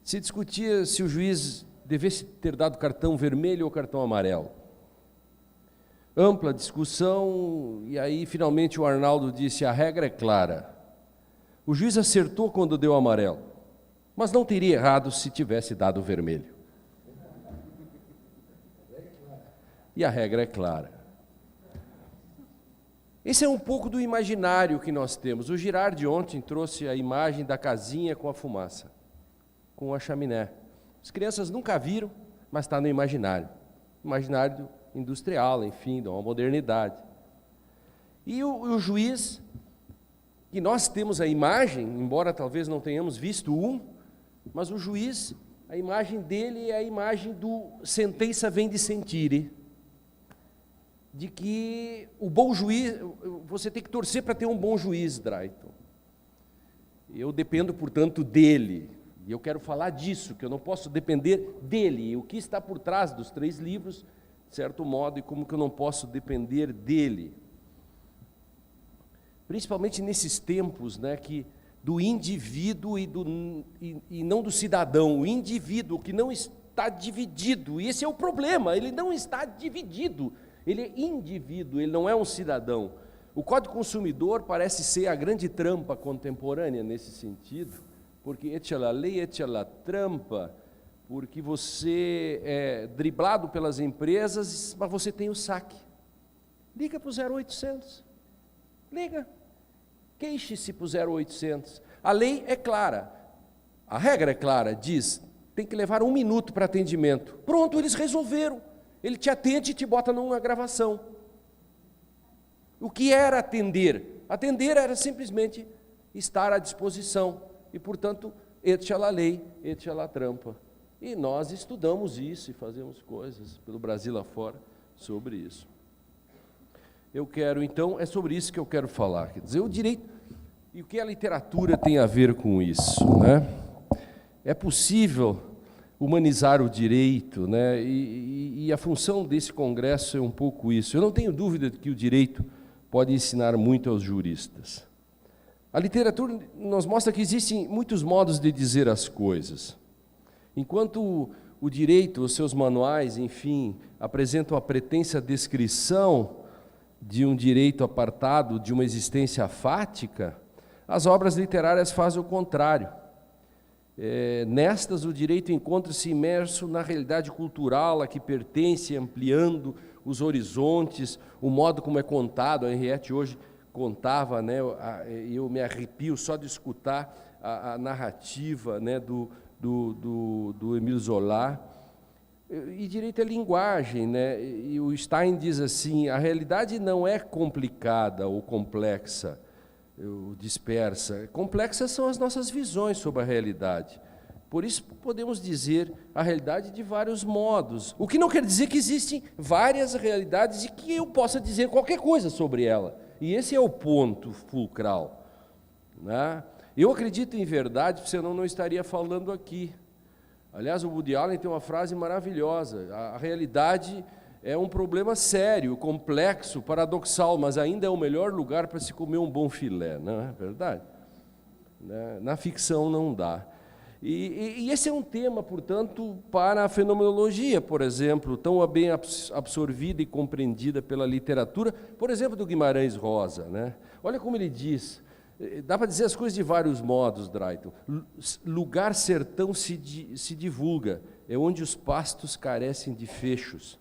Se discutia se o juiz devesse ter dado cartão vermelho ou cartão amarelo. Ampla discussão, e aí finalmente o Arnaldo disse: a regra é clara. O juiz acertou quando deu amarelo, mas não teria errado se tivesse dado vermelho. E a regra é clara. Esse é um pouco do imaginário que nós temos. O Girardi ontem trouxe a imagem da casinha com a fumaça, com a chaminé. As crianças nunca viram, mas está no imaginário. Imaginário industrial, enfim, de uma modernidade. E o juiz, que nós temos a imagem, embora talvez não tenhamos visto mas o juiz, a imagem dele é a imagem do sentença vem de sentire, de que o bom juiz, você tem que torcer para ter um bom juiz, Drayton. Eu dependo, portanto, dele, e eu quero falar disso, que eu não posso depender dele, o que está por trás dos 3 livros, de certo modo, e como que eu não posso depender dele. Principalmente nesses tempos, né, que do indivíduo e não do cidadão, o indivíduo que não está dividido, e esse é o problema, ele não está dividido, ele é indivíduo, ele não é um cidadão. O Código Consumidor parece ser a grande trampa contemporânea nesse sentido, porque echa la lei, echa la trampa, porque você é driblado pelas empresas, mas você tem o saque. Liga para o 0800, liga, queixe-se para o 0800. A lei é clara, a regra é clara, diz, tem que levar 1 minuto para atendimento. Pronto, eles resolveram. Ele te atende e te bota numa gravação. O que era atender? Atender era simplesmente estar à disposição. E, portanto, echa la lei, echa la trampa. E nós estudamos isso e fazemos coisas pelo Brasil afora sobre isso. Eu quero, então, é sobre isso que eu quero falar. Quer dizer, o direito, e o que a literatura tem a ver com isso, né? É possível humanizar o direito, né? E a função desse congresso é um pouco isso. Eu não tenho dúvida de que o direito pode ensinar muito aos juristas. A literatura nos mostra que existem muitos modos de dizer as coisas. Enquanto o direito, os seus manuais, enfim, apresentam a pretensa descrição de um direito apartado de uma existência fática, as obras literárias fazem o contrário. Nestas, o direito encontra-se imerso na realidade cultural a que pertence, ampliando os horizontes, o modo como é contado. A Henriette hoje contava, né, eu me arrepio só de escutar a narrativa, né, do Émile Zola. E direito é linguagem, né? E o Stein diz assim: a realidade não é complicada ou complexa, dispersa. Complexas são as nossas visões sobre a realidade. Por isso podemos dizer a realidade de vários modos. O que não quer dizer que existem várias realidades e que eu possa dizer qualquer coisa sobre ela. E esse é o ponto fulcral, né? Eu acredito em verdade, senão não estaria falando aqui. Aliás, o Woody Allen tem uma frase maravilhosa: a realidade é um problema sério, complexo, paradoxal, mas ainda é o melhor lugar para se comer um bom filé, não é verdade? Na ficção não dá. E esse é um tema, portanto, para a fenomenologia, por exemplo, tão bem absorvida e compreendida pela literatura, por exemplo, do Guimarães Rosa, né? Olha como ele diz, dá para dizer as coisas de vários modos, Drayton. Lugar sertão se divulga, é onde os pastos carecem de fechos.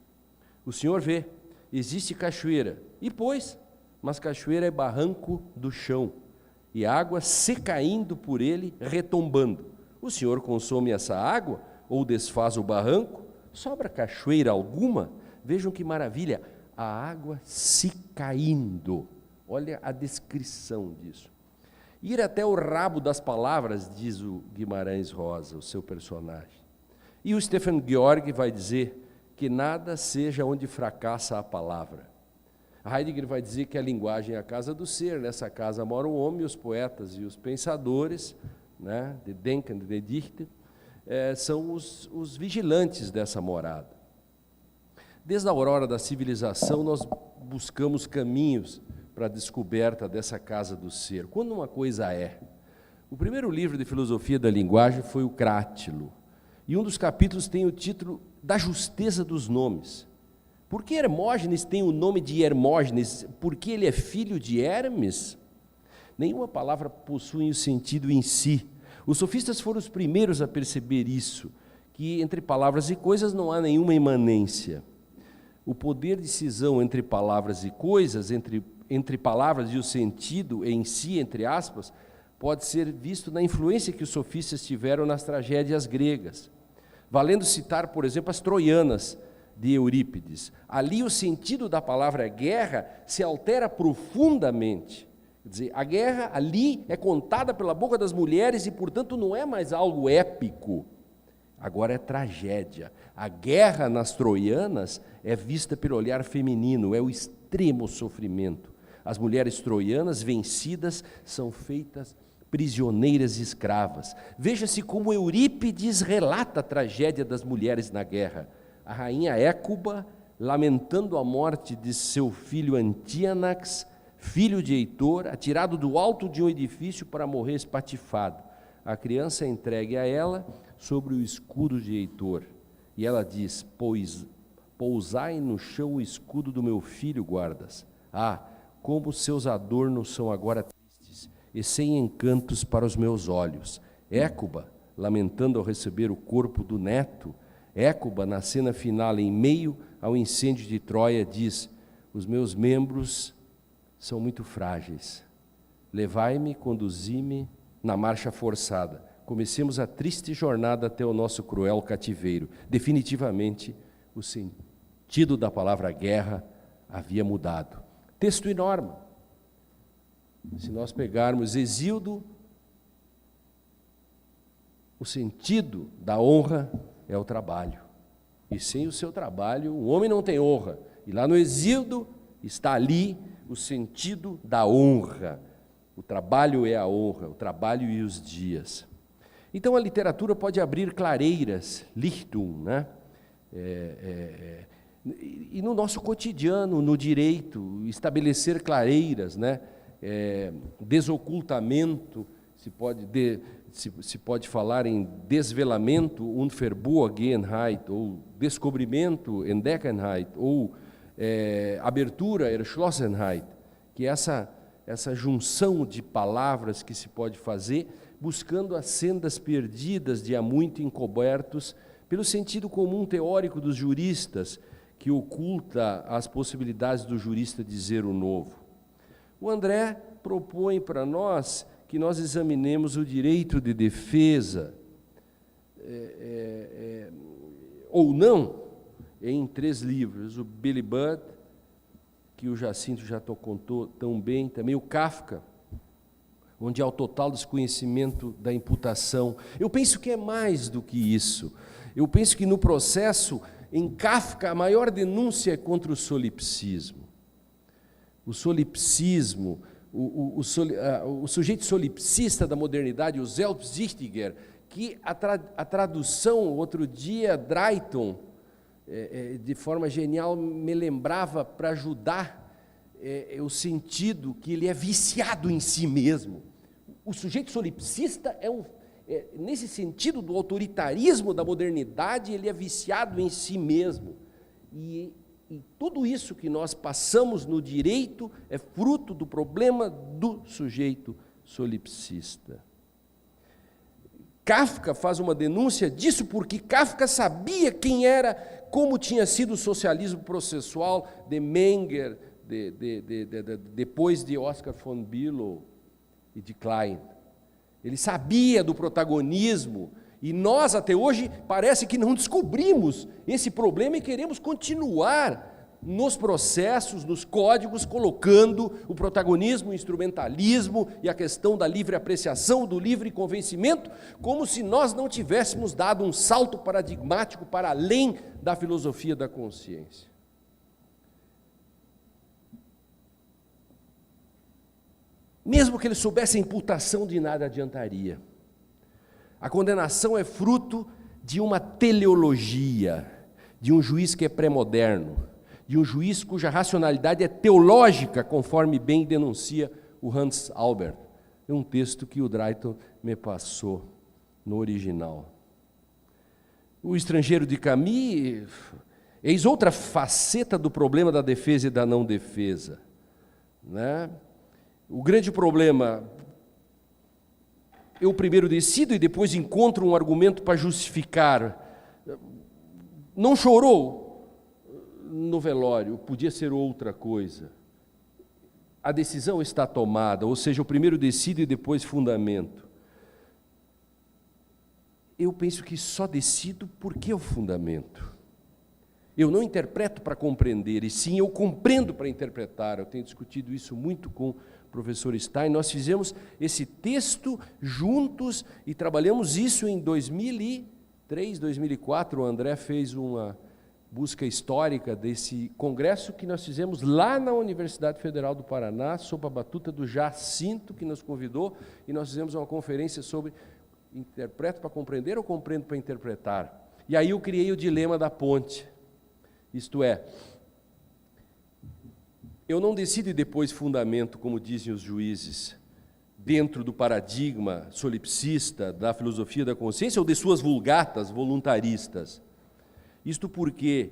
O senhor vê, existe cachoeira, e pois, mas cachoeira é barranco do chão, e a água se caindo por ele, retombando. O senhor consome essa água ou desfaz o barranco? Sobra cachoeira alguma? Vejam que maravilha, a água se caindo. Olha a descrição disso. Ir até o rabo das palavras, diz o Guimarães Rosa, o seu personagem. E o Stefan Georg vai dizer que nada seja onde fracassa a palavra. Heidegger vai dizer que a linguagem é a casa do ser, nessa casa mora o homem, os poetas e os pensadores, né, de Denken, de Dichter, são os vigilantes dessa morada. Desde a aurora da civilização, nós buscamos caminhos para a descoberta dessa casa do ser. Quando uma coisa é. O primeiro livro de filosofia da linguagem foi o Crátilo, e um dos capítulos tem o título da justeza dos nomes. Por que Hermógenes tem o nome de Hermógenes? Porque ele é filho de Hermes? Nenhuma palavra possui o sentido em si. Os sofistas foram os primeiros a perceber isso, que entre palavras e coisas não há nenhuma imanência. O poder de cisão entre palavras e coisas, entre palavras e o sentido em si, entre aspas, pode ser visto na influência que os sofistas tiveram nas tragédias gregas. Valendo citar, por exemplo, as troianas de Eurípides. Ali o sentido da palavra guerra se altera profundamente. Quer dizer, a guerra ali é contada pela boca das mulheres e, portanto, não é mais algo épico. Agora é tragédia. A guerra nas troianas é vista pelo olhar feminino, é o extremo sofrimento. As mulheres troianas vencidas são feitas prisioneiras e escravas. Veja-se como Eurípides relata a tragédia das mulheres na guerra. A rainha Écuba, lamentando a morte de seu filho Antíanax, filho de Heitor, atirado do alto de um edifício para morrer espatifado. A criança é entregue a ela sobre o escudo de Heitor. E ela diz: pousai no chão o escudo do meu filho, guardas. Ah, como seus adornos são agora tristes e sem encantos para os meus olhos. Écuba, lamentando ao receber o corpo do neto, Écuba, na cena final, em meio ao incêndio de Troia, diz: os meus membros são muito frágeis. Levai-me, conduzi-me na marcha forçada. Comecemos a triste jornada até o nosso cruel cativeiro. Definitivamente, o sentido da palavra guerra havia mudado. Texto e norma. Se nós pegarmos Hesíodo, o sentido da honra é o trabalho. E sem o seu trabalho, o homem não tem honra. E lá no Hesíodo está ali o sentido da honra. O trabalho é a honra, o trabalho e os dias. Então a literatura pode abrir clareiras, Lichtung, né? E no nosso cotidiano, no direito, estabelecer clareiras, né? Desocultamento, se pode falar em desvelamento, Unverborgenheit, ou descobrimento, Entdeckenheit, ou abertura, Erschlossenheit, que é essa junção de palavras que se pode fazer, buscando as sendas perdidas de há muito encobertos, pelo sentido comum teórico dos juristas, que oculta as possibilidades do jurista dizer o novo. O André propõe para nós que nós examinemos o direito de defesa, ou não, em 3 livros. O Billy Budd, que o Jacinto já contou tão bem, também o Kafka, onde há o total desconhecimento da imputação. Eu penso que é mais do que isso. Eu penso que no processo, em Kafka, a maior denúncia é contra o solipsismo. O solipsismo, o sujeito solipsista da modernidade, o Selbstsüchtiger, que a tradução, outro dia, Drayton, de forma genial, me lembrava para ajudar o sentido que ele é viciado em si mesmo. O sujeito solipsista nesse sentido do autoritarismo da modernidade, ele é viciado em si mesmo. E tudo isso que nós passamos no direito é fruto do problema do sujeito solipsista. Kafka faz uma denúncia disso porque Kafka sabia quem era, como tinha sido o socialismo processual de Menger, depois de Oscar von Bülow e de Klein. Ele sabia do protagonismo, e nós até hoje parece que não descobrimos esse problema e queremos continuar nos processos, nos códigos, colocando o protagonismo, o instrumentalismo e a questão da livre apreciação, do livre convencimento, como se nós não tivéssemos dado um salto paradigmático para além da filosofia da consciência. Mesmo que ele soubesse a imputação, de nada adiantaria. A condenação é fruto de uma teleologia, de um juiz que é pré-moderno, de um juiz cuja racionalidade é teológica, conforme bem denuncia o Hans Albert. É um texto que o Drayton me passou no original. O Estrangeiro de Camus, eis outra faceta do problema da defesa e da não defesa, né? O grande problema, eu primeiro decido e depois encontro um argumento para justificar. Não chorou no velório, podia ser outra coisa. A decisão está tomada, ou seja, eu primeiro decido e depois fundamento. Eu penso que só decido porque eu fundamento. Eu não interpreto para compreender, e sim eu compreendo para interpretar. Eu tenho discutido isso muito com o professor Stein. Nós fizemos esse texto juntos e trabalhamos isso em 2003, 2004. O André fez uma busca histórica desse congresso que nós fizemos lá na Universidade Federal do Paraná, sob a batuta do Jacinto, que nos convidou, e nós fizemos uma conferência sobre interpreto para compreender ou compreendo para interpretar. E aí eu criei o dilema da ponte. Isto é, eu não decido e depois fundamento, como dizem os juízes, dentro do paradigma solipsista da filosofia da consciência ou de suas vulgatas voluntaristas. Isto porque,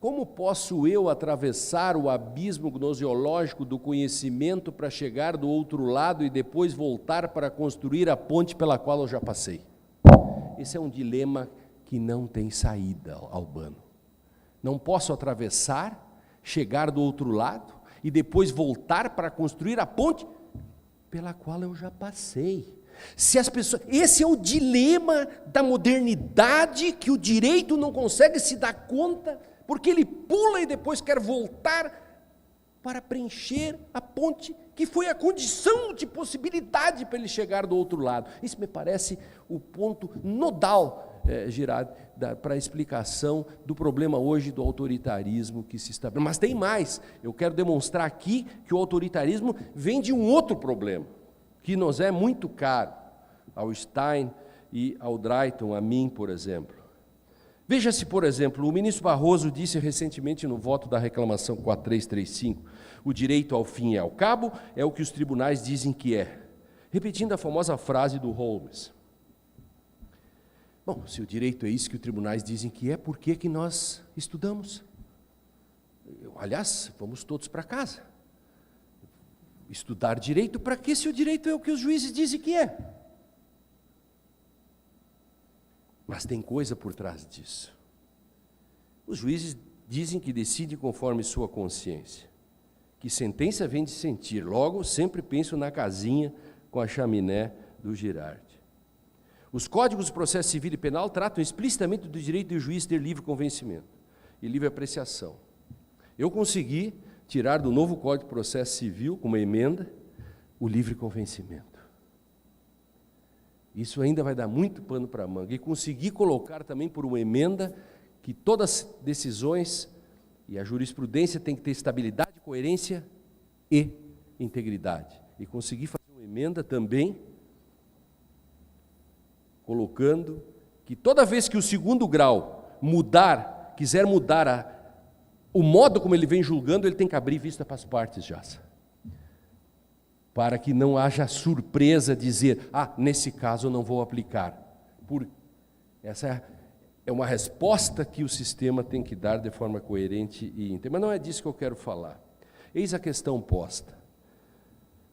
como posso eu atravessar o abismo gnoseológico do conhecimento para chegar do outro lado e depois voltar para construir a ponte pela qual eu já passei? Esse é um dilema que não tem saída, Albano. Não posso atravessar, chegar do outro lado e depois voltar para construir a ponte pela qual eu já passei. Se as pessoas, esse é o dilema da modernidade, que o direito não consegue se dar conta, porque ele pula e depois quer voltar para preencher a ponte que foi a condição de possibilidade para ele chegar do outro lado. Isso me parece o ponto nodal, Girard, para a explicação do problema hoje do autoritarismo que se estabelece. Mas tem mais, eu quero demonstrar aqui que o autoritarismo vem de um outro problema, que nos é muito caro, ao Stein e ao Drayton, a mim, por exemplo. Veja-se, por exemplo, o ministro Barroso disse recentemente no voto da reclamação 4335, o direito ao fim e ao cabo é o que os tribunais dizem que é, repetindo a famosa frase do Holmes. Bom, se o direito é isso que os tribunais dizem que é, por que nós estudamos? Aliás, vamos todos para casa. Estudar direito para quê, se o direito é o que os juízes dizem que é? Mas tem coisa por trás disso. Os juízes dizem que decidem conforme sua consciência, que sentença vem de sentir, logo sempre penso na casinha com a chaminé do Girard. Os códigos do processo civil e penal tratam explicitamente do direito do juiz ter livre convencimento e livre apreciação. Eu consegui tirar do novo Código de Processo Civil, com uma emenda, o livre convencimento. Isso ainda vai dar muito pano para a manga. E consegui colocar também por uma emenda que todas as decisões e a jurisprudência tem que ter estabilidade, coerência e integridade. E consegui fazer uma emenda também colocando que toda vez que o segundo grau quiser mudar o modo como ele vem julgando, ele tem que abrir vista para as partes já. Para que não haja surpresa dizer, nesse caso eu não vou aplicar. Essa é uma resposta que o sistema tem que dar de forma coerente e íntegra. Mas não é disso que eu quero falar. Eis a questão posta.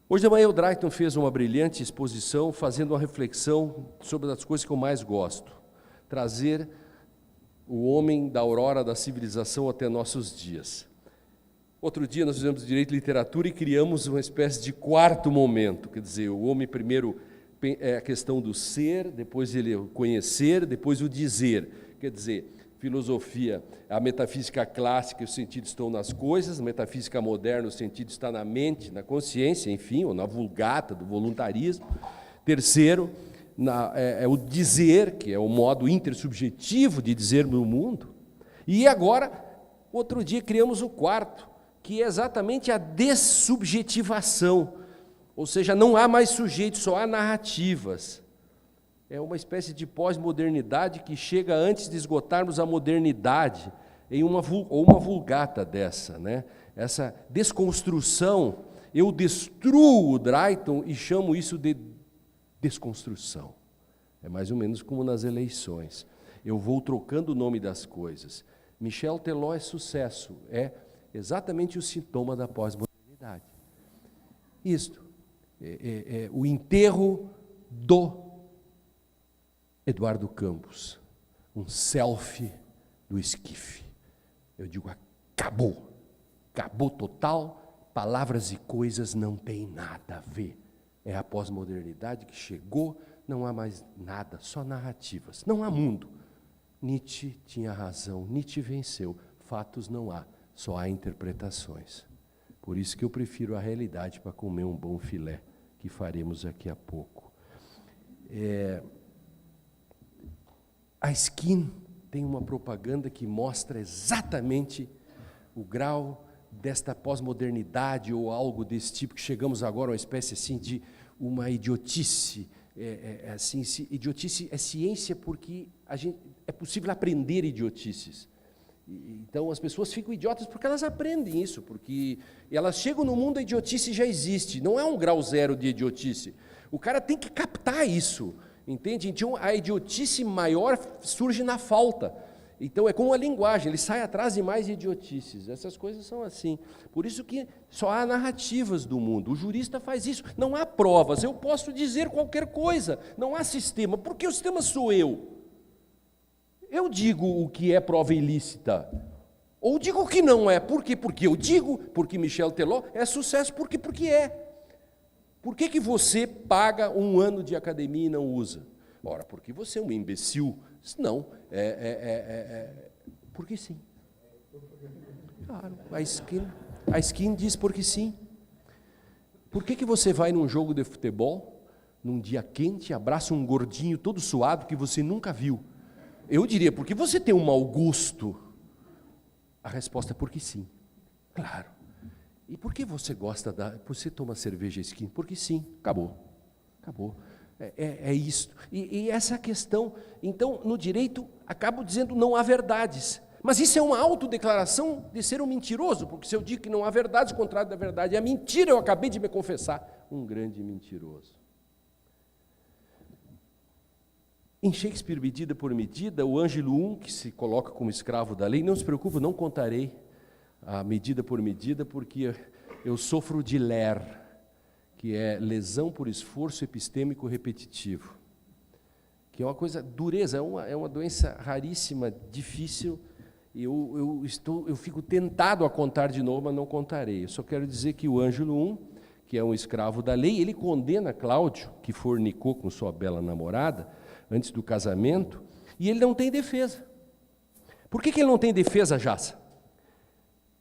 Hoje de manhã o Drayton fez uma brilhante exposição, fazendo uma reflexão sobre as coisas que eu mais gosto. Trazer o homem da aurora da civilização até nossos dias. Outro dia nós fizemos Direito e Literatura e criamos uma espécie de quarto momento, quer dizer, o homem primeiro é a questão do ser, depois ele o conhecer, depois o dizer. Quer dizer, filosofia, a metafísica clássica, os sentidos estão nas coisas, a metafísica moderna, o sentido está na mente, na consciência, enfim, ou na vulgata do voluntarismo. Terceiro, é o dizer, que é o modo intersubjetivo de dizer no mundo. E agora, outro dia, criamos o quarto, que é exatamente a dessubjetivação, ou seja, não há mais sujeitos, só há narrativas. É uma espécie de pós-modernidade que chega antes de esgotarmos a modernidade, em uma vulgata dessa, né? Essa desconstrução, eu destruo o Drayton e chamo isso de desconstrução. É mais ou menos como nas eleições. Eu vou trocando o nome das coisas. Michel Teló é sucesso, é exatamente o sintoma da pós-modernidade. Isto, o enterro do Eduardo Campos, um selfie do esquife. Eu digo, acabou total, palavras e coisas não têm nada a ver. É a pós-modernidade que chegou, não há mais nada, só narrativas, não há mundo. Nietzsche tinha razão, Nietzsche venceu, fatos não há, só há interpretações. Por isso que eu prefiro a realidade para comer um bom filé, que faremos daqui a pouco. A Skin tem uma propaganda que mostra exatamente o grau desta pós-modernidade ou algo desse tipo, que chegamos agora a uma espécie assim de uma idiotice. Idiotice é ciência porque é possível aprender idiotices. Então as pessoas ficam idiotas porque elas aprendem isso, porque elas chegam no mundo, a idiotice já existe, não é um grau zero de idiotice. O cara tem que captar isso. Entende? Então, a idiotice maior surge na falta. Então, é como a linguagem, ele sai atrás de mais idiotices. Essas coisas são assim. Por isso que só há narrativas do mundo. O jurista faz isso. Não há provas. Eu posso dizer qualquer coisa. Não há sistema. Porque o sistema sou eu. Eu digo o que é prova ilícita. Ou digo o que não é. Por quê? Porque eu digo, porque Michel Teló é sucesso, porque é. Por que você paga um ano de academia e não usa? Ora, porque você é um imbecil. Não, porque sim. Claro, a Skin diz porque sim. Por que você vai num jogo de futebol, num dia quente, abraça um gordinho todo suado que você nunca viu? Eu diria, porque você tem um mau gosto? A resposta é porque sim. Claro. E por que você gosta você toma cerveja Skin? Porque sim, acabou. É isso. E essa questão, então, no direito, acabo dizendo não há verdades. Mas isso é uma autodeclaração de ser um mentiroso, porque se eu digo que não há verdades, o contrário da verdade é mentira, eu acabei de me confessar. Um grande mentiroso. Em Shakespeare, Medida por Medida, o Ângelo I, que se coloca como escravo da lei, não se preocupe, não contarei a medida por medida, porque eu sofro de LER, que é lesão por esforço epistêmico repetitivo, que é uma coisa, dureza, é uma doença raríssima, difícil, e eu fico tentado a contar de novo, mas não contarei. Eu só quero dizer que o Ângelo I, que é um escravo da lei, ele condena Cláudio, que fornicou com sua bela namorada, antes do casamento, e ele não tem defesa. Por que ele não tem defesa, Jaça?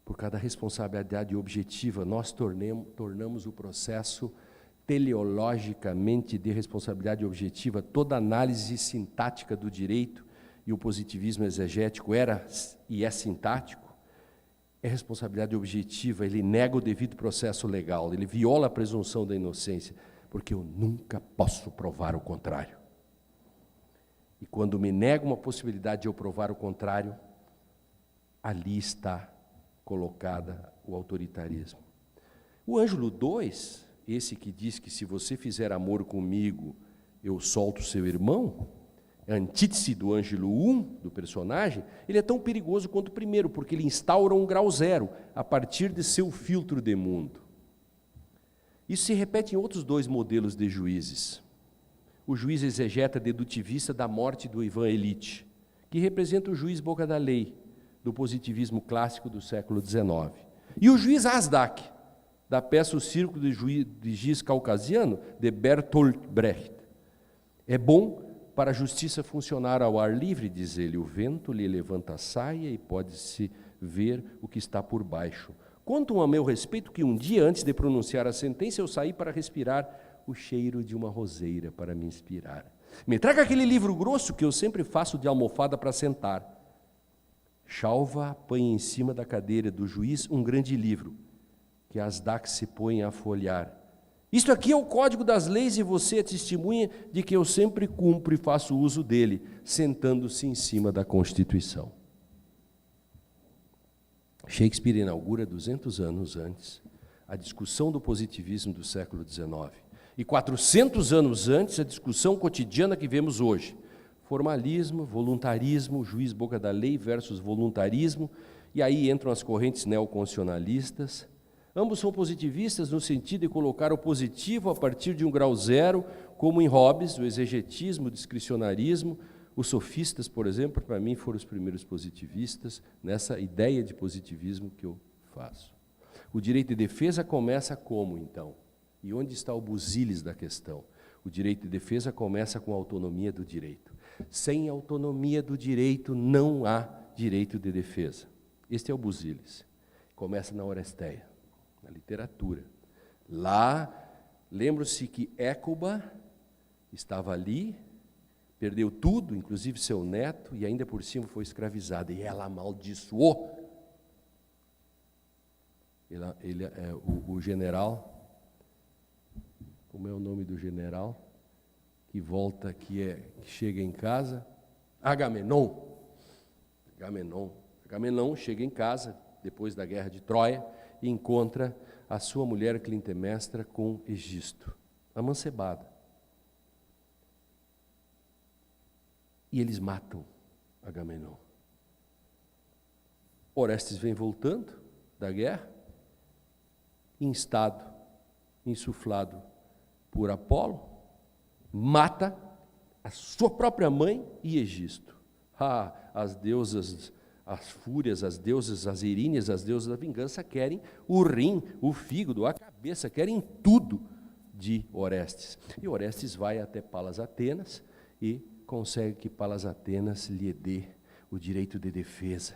Por causa da responsabilidade objetiva, nós tornamos o processo teleologicamente de responsabilidade objetiva. Toda análise sintática do direito, e o positivismo exegético era e é sintático, é responsabilidade objetiva, ele nega o devido processo legal, ele viola a presunção da inocência, porque eu nunca posso provar o contrário. E quando me nego uma possibilidade de eu provar o contrário, ali está colocada o autoritarismo. O Ângelo II, esse que diz que se você fizer amor comigo, eu solto seu irmão, a antítese do Ângelo I, do personagem, ele é tão perigoso quanto o primeiro, porque ele instaura um grau zero, a partir de seu filtro de mundo. Isso se repete em outros dois modelos de juízes. O juiz exegeta dedutivista da morte do Ivan Illich, que representa o juiz boca da lei, do positivismo clássico do século XIX. E o juiz Asdak, da peça O Círculo de Giz Caucasiano, de Bertolt Brecht. É bom para a justiça funcionar ao ar livre, diz ele, o vento lhe levanta a saia e pode-se ver o que está por baixo. Contam a meu respeito que um dia antes de pronunciar a sentença eu saí para respirar o cheiro de uma roseira para me inspirar. Me traga aquele livro grosso que eu sempre faço de almofada para sentar. Chalva põe em cima da cadeira do juiz um grande livro, que Asdak se põe a folhear. Isto aqui é o código das leis e você é testemunha de que eu sempre cumpro e faço uso dele, sentando-se em cima da Constituição. Shakespeare inaugura 200 anos antes a discussão do positivismo do século XIX. E 400 anos antes, a discussão cotidiana que vemos hoje. Formalismo, voluntarismo, juiz boca da lei versus voluntarismo, e aí entram as correntes neoconstitucionalistas. Ambos são positivistas no sentido de colocar o positivo a partir de um grau zero, como em Hobbes, o exegetismo, o discricionarismo. Os sofistas, por exemplo, para mim foram os primeiros positivistas nessa ideia de positivismo que eu faço. O direito de defesa começa como, então? E onde está o busilis da questão? O direito de defesa começa com a autonomia do direito. Sem autonomia do direito, não há direito de defesa. Este é o busilis. Começa na Oresteia, na literatura. Lá, lembro-se que Écuba estava ali, perdeu tudo, inclusive seu neto, e ainda por cima foi escravizada. E ela amaldiçoou. O general... Como é o nome do general que volta, que chega em casa? Agamenon chega em casa, depois da guerra de Troia, e encontra a sua mulher Clitemnestra com Egisto, amancebada. E eles matam Agamenon. Orestes vem voltando da guerra, instado, insuflado por Apolo, mata a sua própria mãe e Egisto. As deusas, as fúrias, as deusas, as iríneas, as deusas da vingança querem o rim, o fígado, a cabeça, querem tudo de Orestes. E Orestes vai até Palas Atenas e consegue que Palas Atenas lhe dê o direito de defesa.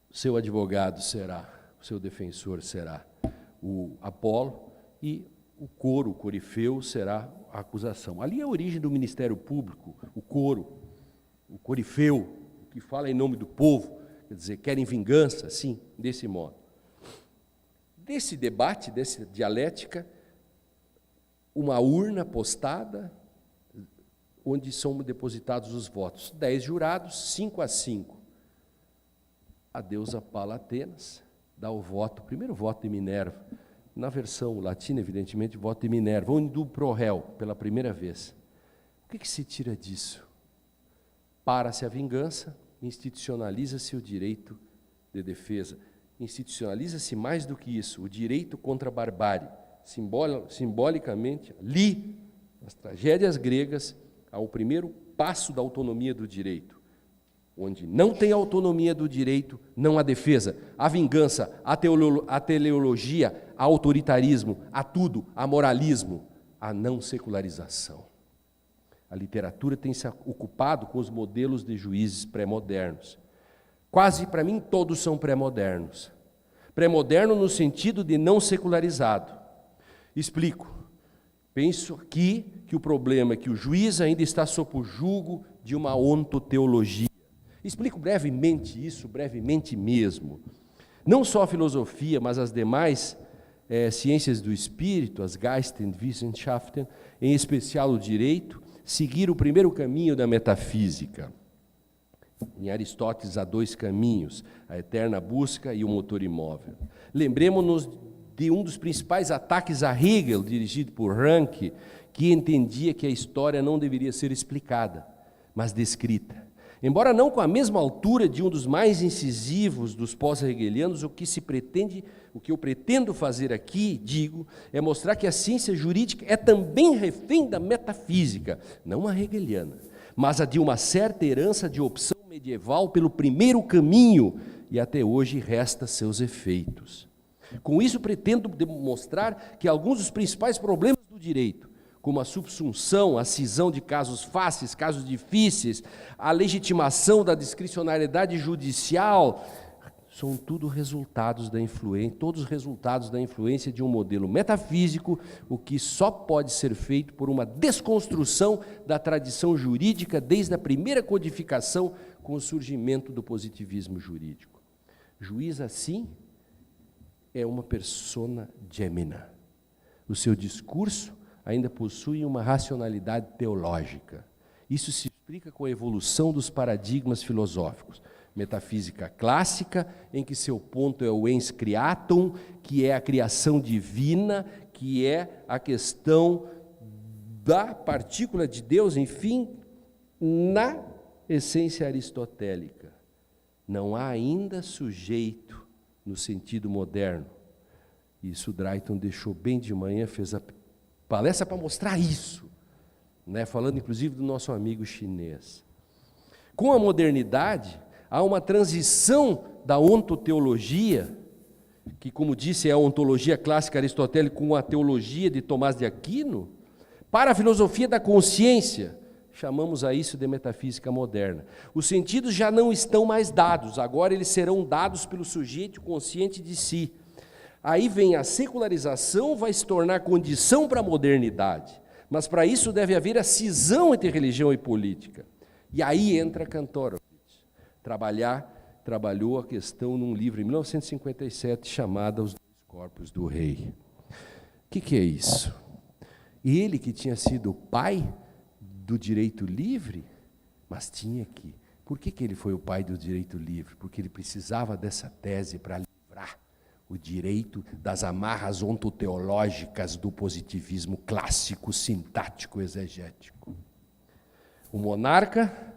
Seu advogado será, o seu defensor será o Apolo, e o coro, o corifeu, será a acusação. Ali é a origem do Ministério Público, o coro, o corifeu, que fala em nome do povo, quer dizer, querem vingança, sim, desse modo. Desse debate, dessa dialética, uma urna postada, onde são depositados os votos. 10 jurados, 5-5. A deusa Palas Atenas dá o voto, o primeiro voto de Minerva. Na versão latina, evidentemente, voto de Minerva, onde pro réu, pela primeira vez. O que se tira disso? Para-se a vingança, institucionaliza-se o direito de defesa. Institucionaliza-se mais do que isso, o direito contra a barbárie. Simbolicamente, ali, nas tragédias gregas, há o primeiro passo da autonomia do direito. Onde não tem autonomia do direito, não há defesa. Há vingança, há teleologia, há autoritarismo, há tudo, há moralismo, há não secularização. A literatura tem se ocupado com os modelos de juízes pré-modernos. Quase, para mim, todos são pré-modernos. Pré-moderno no sentido de não secularizado. Explico. Penso aqui que o problema é que o juiz ainda está sob o jugo de uma ontoteologia. Explico brevemente isso, brevemente mesmo. Não só a filosofia, mas as demais ciências do espírito, as Geisteswissenschaften, em especial o direito, seguiram o primeiro caminho da metafísica. Em Aristóteles há 2 caminhos, a eterna busca e o motor imóvel. Lembremos-nos de um dos principais ataques a Hegel, dirigido por Ranke, que entendia que a história não deveria ser explicada, mas descrita. Embora não com a mesma altura de um dos mais incisivos dos pós-hegelianos, o que eu pretendo fazer aqui, digo, é mostrar que a ciência jurídica é também refém da metafísica, não a hegeliana, mas a de uma certa herança de opção medieval pelo primeiro caminho, e até hoje resta seus efeitos. Com isso, pretendo demonstrar que alguns dos principais problemas do direito, como a subsunção, a cisão de casos fáceis, casos difíceis, a legitimação da discricionariedade judicial, são tudo resultados da influência, todos resultados da influência de um modelo metafísico, o que só pode ser feito por uma desconstrução da tradição jurídica desde a primeira codificação com o surgimento do positivismo jurídico. Juiz, assim, é uma persona gemina. O seu discurso ainda possui uma racionalidade teológica. Isso se explica com a evolução dos paradigmas filosóficos. Metafísica clássica, em que seu ponto é o ens creatum, que é a criação divina, que é a questão da partícula de Deus, enfim, na essência aristotélica. Não há ainda sujeito no sentido moderno. Isso Drayton deixou bem de manhã, fez a palestra para mostrar isso, né? Falando inclusive do nosso amigo chinês. Com a modernidade, há uma transição da ontoteologia, que, como disse, é a ontologia clássica aristotélica com a teologia de Tomás de Aquino, para a filosofia da consciência. Chamamos a isso de metafísica moderna. Os sentidos já não estão mais dados, agora eles serão dados pelo sujeito consciente de si. Aí vem a secularização, vai se tornar condição para a modernidade. Mas para isso deve haver a cisão entre religião e política. E aí entra Kantorowicz. Trabalhou a questão num livro em 1957 chamado Os Dois Corpos do Rei. O que é isso? Ele que tinha sido pai do direito livre, mas tinha que... Por que ele foi o pai do direito livre? Porque ele precisava dessa tese para livrar o direito das amarras ontoteológicas do positivismo clássico, sintático, exegético. O monarca,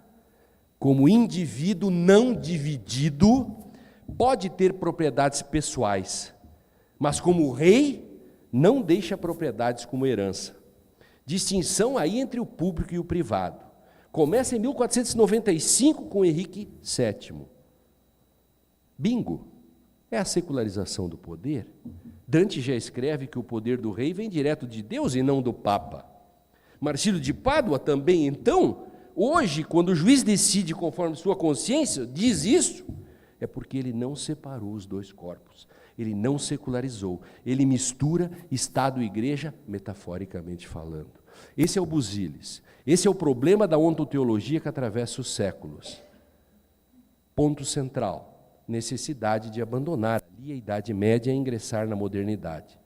como indivíduo não dividido, pode ter propriedades pessoais, mas como rei, não deixa propriedades como herança. Distinção aí entre o público e o privado. Começa em 1495 com Henrique VII. Bingo! É a secularização do poder. Dante já escreve que o poder do rei vem direto de Deus e não do Papa. Marcílio de Pádua também, então, hoje, quando o juiz decide conforme sua consciência, diz isso, é porque ele não separou os dois corpos, ele não secularizou, ele mistura Estado e Igreja, metaforicamente falando. Esse é o Busilis, esse é o problema da ontoteologia que atravessa os séculos. Ponto central, necessidade de abandonar ali a Idade Média e ingressar na modernidade.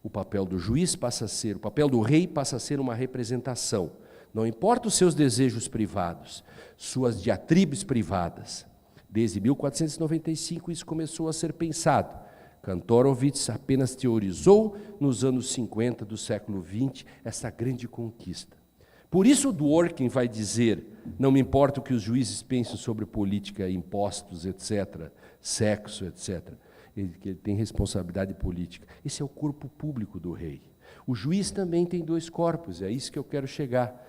O papel do juiz passa a ser, o papel do rei passa a ser uma representação. Não importa os seus desejos privados, suas diatribes privadas. Desde 1495 isso começou a ser pensado. Kantorowicz apenas teorizou nos anos 50 do século XX essa grande conquista. Por isso Dworkin vai dizer, não me importa o que os juízes pensam sobre política, impostos, etc., sexo, etc., ele tem responsabilidade política. Esse é o corpo público do rei. O juiz também tem dois corpos, é isso que eu quero chegar.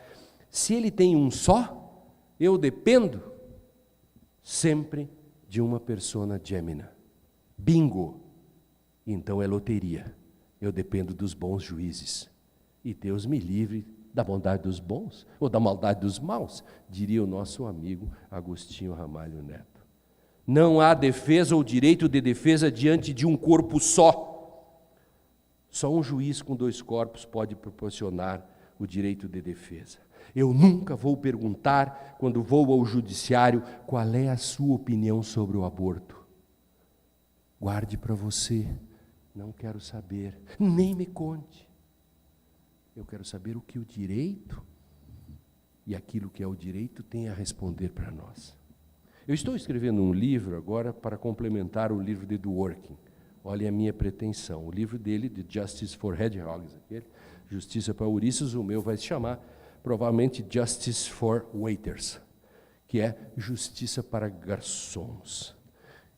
Se ele tem um só, eu dependo sempre de uma persona gemina. Bingo! Então é loteria. Eu dependo dos bons juízes. E Deus me livre da bondade dos bons ou da maldade dos maus, diria o nosso amigo Agostinho Ramalho Neto. Não há defesa ou direito de defesa diante de um corpo só. Só um juiz com dois corpos pode proporcionar o direito de defesa. Eu nunca vou perguntar, quando vou ao judiciário, qual é a sua opinião sobre o aborto. Guarde para você, não quero saber, nem me conte. Eu quero saber o que o direito e aquilo que é o direito tem a responder para nós. Eu estou escrevendo um livro agora para complementar o livro de Dworkin. Olha a minha pretensão. O livro dele, de Justice for Hedgehogs, Justiça para Ouriços, o meu vai se chamar provavelmente Justice for Waiters, que é Justiça para Garçons.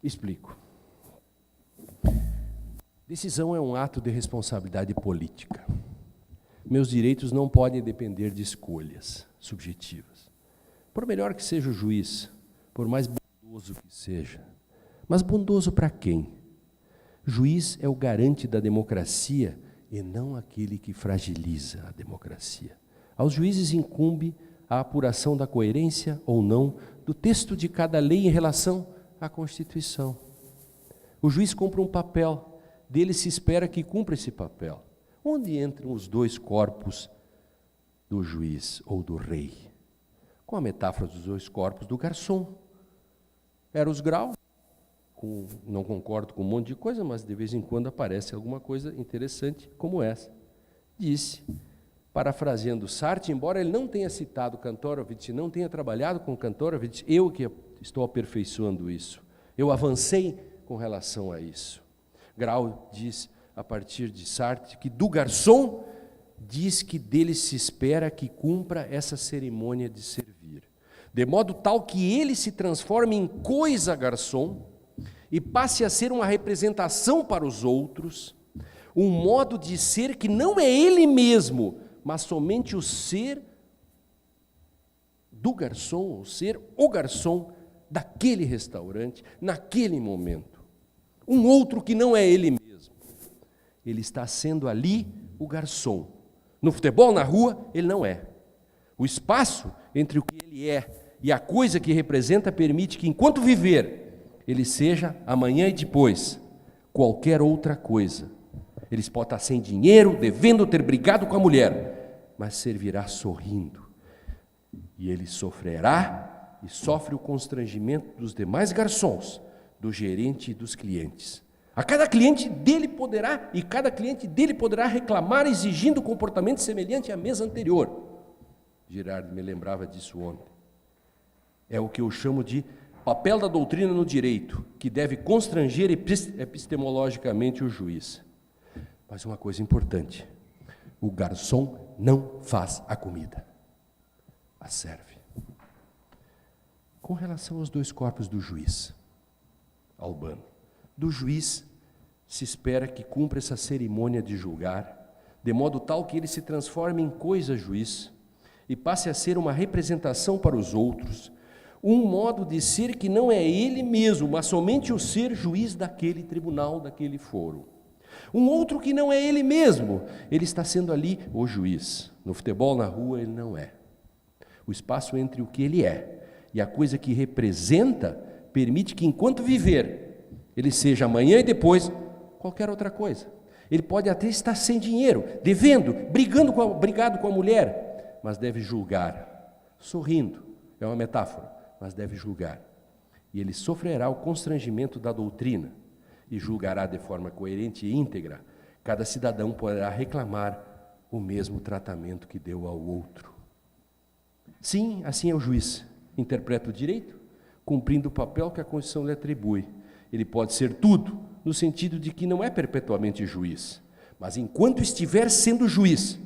Explico. Decisão é um ato de responsabilidade política. Meus direitos não podem depender de escolhas subjetivas. Por melhor que seja o juiz, por mais bondoso que seja, Mas bondoso para quem? Juiz é o garante da democracia e não aquele que fragiliza a democracia. Aos juízes incumbe a apuração da coerência ou não do texto de cada lei em relação à Constituição. O juiz cumpre um papel, dele se espera que cumpra esse papel. Onde entram os dois corpos do juiz ou do rei? Com a metáfora dos dois corpos do garçom. Eros Grau, não concordo com um monte de coisa, mas de vez em quando aparece alguma coisa interessante como essa. Disse, parafraseando Sartre, embora ele não tenha citado Kantorowicz, não tenha trabalhado com Kantorowicz, eu que estou aperfeiçoando isso. Eu avancei com relação a isso. Grau diz, a partir de Sartre, que do garçom diz que dele se espera que cumpra essa cerimônia de servir, de modo tal que ele se transforme em coisa garçom e passe a ser uma representação para os outros, um modo de ser que não é ele mesmo, mas somente o ser do garçom, o ser o garçom daquele restaurante, naquele momento. Um outro que não é ele mesmo. Ele está sendo ali o garçom. No futebol, na rua, ele não é. O espaço entre o que ele é e a coisa que representa permite que, enquanto viver, ele seja amanhã e depois qualquer outra coisa. Ele pode estar sem dinheiro, devendo ter brigado com a mulher, mas servirá sorrindo. E ele sofrerá e sofre o constrangimento dos demais garçons, do gerente e dos clientes. A cada cliente dele poderá, e cada cliente dele poderá reclamar exigindo comportamento semelhante à mesa anterior. Girardi me lembrava disso ontem. É o que eu chamo de papel da doutrina no direito, que deve constranger epistemologicamente o juiz. Mas uma coisa importante, o garçom não faz a comida, a serve. Com relação aos dois corpos do juiz, Albano, do juiz se espera que cumpra essa cerimônia de julgar, de modo tal que ele se transforme em coisa juiz e passe a ser uma representação para os outros, um modo de ser que não é ele mesmo, mas somente o ser juiz daquele tribunal, daquele foro. Um outro que não é ele mesmo, ele está sendo ali o juiz. No futebol, na rua, ele não é. O espaço entre o que ele é e a coisa que representa permite que, enquanto viver, ele seja amanhã e depois qualquer outra coisa. Ele pode até estar sem dinheiro, devendo, brigado com a mulher, mas deve julgar, sorrindo, é uma metáfora, mas deve julgar. E ele sofrerá o constrangimento da doutrina e julgará de forma coerente e íntegra. Cada cidadão poderá reclamar o mesmo tratamento que deu ao outro. Sim, assim é o juiz. Interpreta o direito, cumprindo o papel que a Constituição lhe atribui. Ele pode ser tudo, no sentido de que não é perpetuamente juiz, mas enquanto estiver sendo juiz,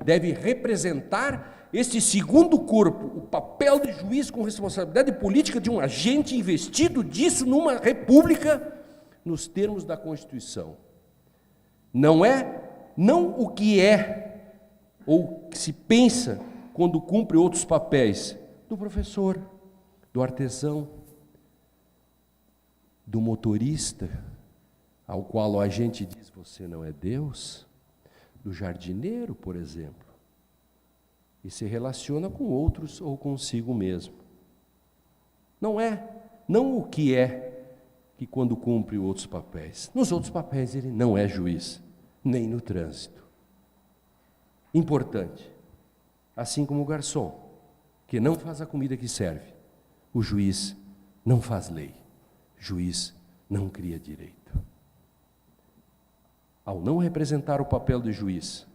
deve representar este segundo corpo, o papel de juiz com responsabilidade política de um agente investido disso numa república, nos termos da Constituição. Não o que é, ou que se pensa quando cumpre outros papéis, do professor, do artesão, do motorista, ao qual o agente diz, você não é Deus, do jardineiro, por exemplo, e se relaciona com outros ou consigo mesmo. Não o que é, que quando cumpre outros papéis. Nos outros papéis ele não é juiz, nem no trânsito. Importante, assim como o garçom, que não faz a comida que serve, o juiz não faz lei, juiz não cria direito. Ao não representar o papel de juiz,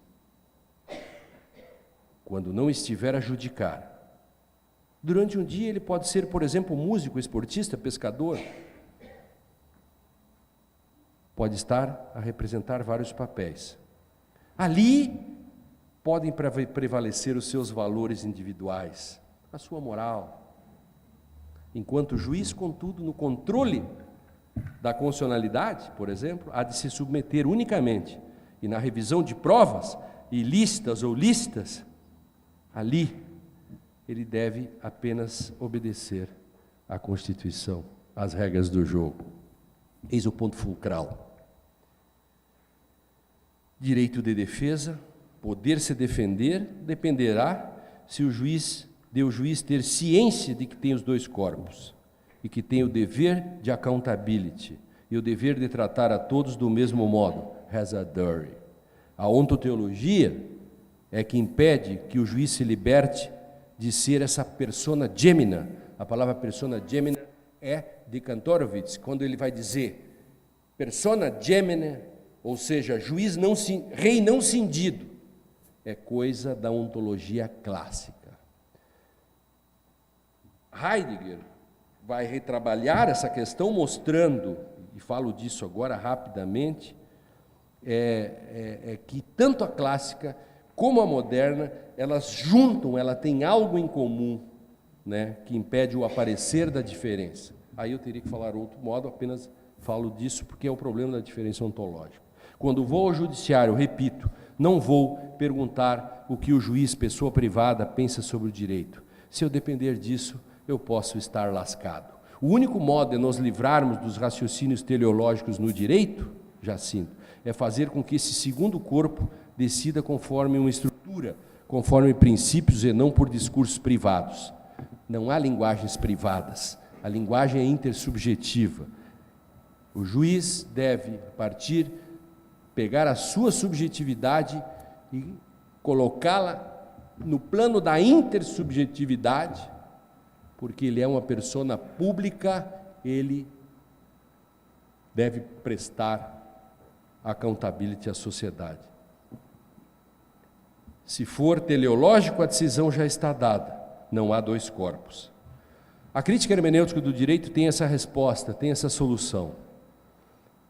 quando não estiver a judicar, durante um dia ele pode ser, por exemplo, músico, esportista, pescador, pode estar a representar vários papéis. Ali podem prevalecer os seus valores individuais, a sua moral. Enquanto o juiz, contudo, no controle da constitucionalidade, por exemplo, há de se submeter unicamente, e na revisão de provas, ilícitas ou lícitas, ali ele deve apenas obedecer à Constituição, às regras do jogo. Eis o ponto fulcral. Direito de defesa, poder se defender, dependerá se o juiz ter ciência de que tem os dois corpos e que tem o dever de accountability e o dever de tratar a todos do mesmo modo, has a duty. A ontoteologia é que impede que o juiz se liberte de ser essa persona gemina. A palavra persona gemina é de Kantorowicz, quando ele vai dizer persona gemina, ou seja, rei não cindido, é coisa da ontologia clássica. Heidegger vai retrabalhar essa questão mostrando, e falo disso agora rapidamente, que tanto a clássica como a moderna, elas juntam, ela tem algo em comum, né, que impede o aparecer da diferença. Aí eu teria que falar outro modo, apenas falo disso porque é o problema da diferença ontológica. Quando vou ao judiciário, repito, não vou perguntar o que o juiz, pessoa privada, pensa sobre o direito. Se eu depender disso, eu posso estar lascado. O único modo de nos livrarmos dos raciocínios teleológicos no direito, Jacinto, é fazer com que esse segundo corpo decida conforme uma estrutura, conforme princípios e não por discursos privados. Não há linguagens privadas, a linguagem é intersubjetiva. O juiz deve pegar a sua subjetividade e colocá-la no plano da intersubjetividade, porque ele é uma persona pública, ele deve prestar accountability à sociedade. Se for teleológico, a decisão já está dada, não há dois corpos. A crítica hermenêutica do direito tem essa resposta, tem essa solução.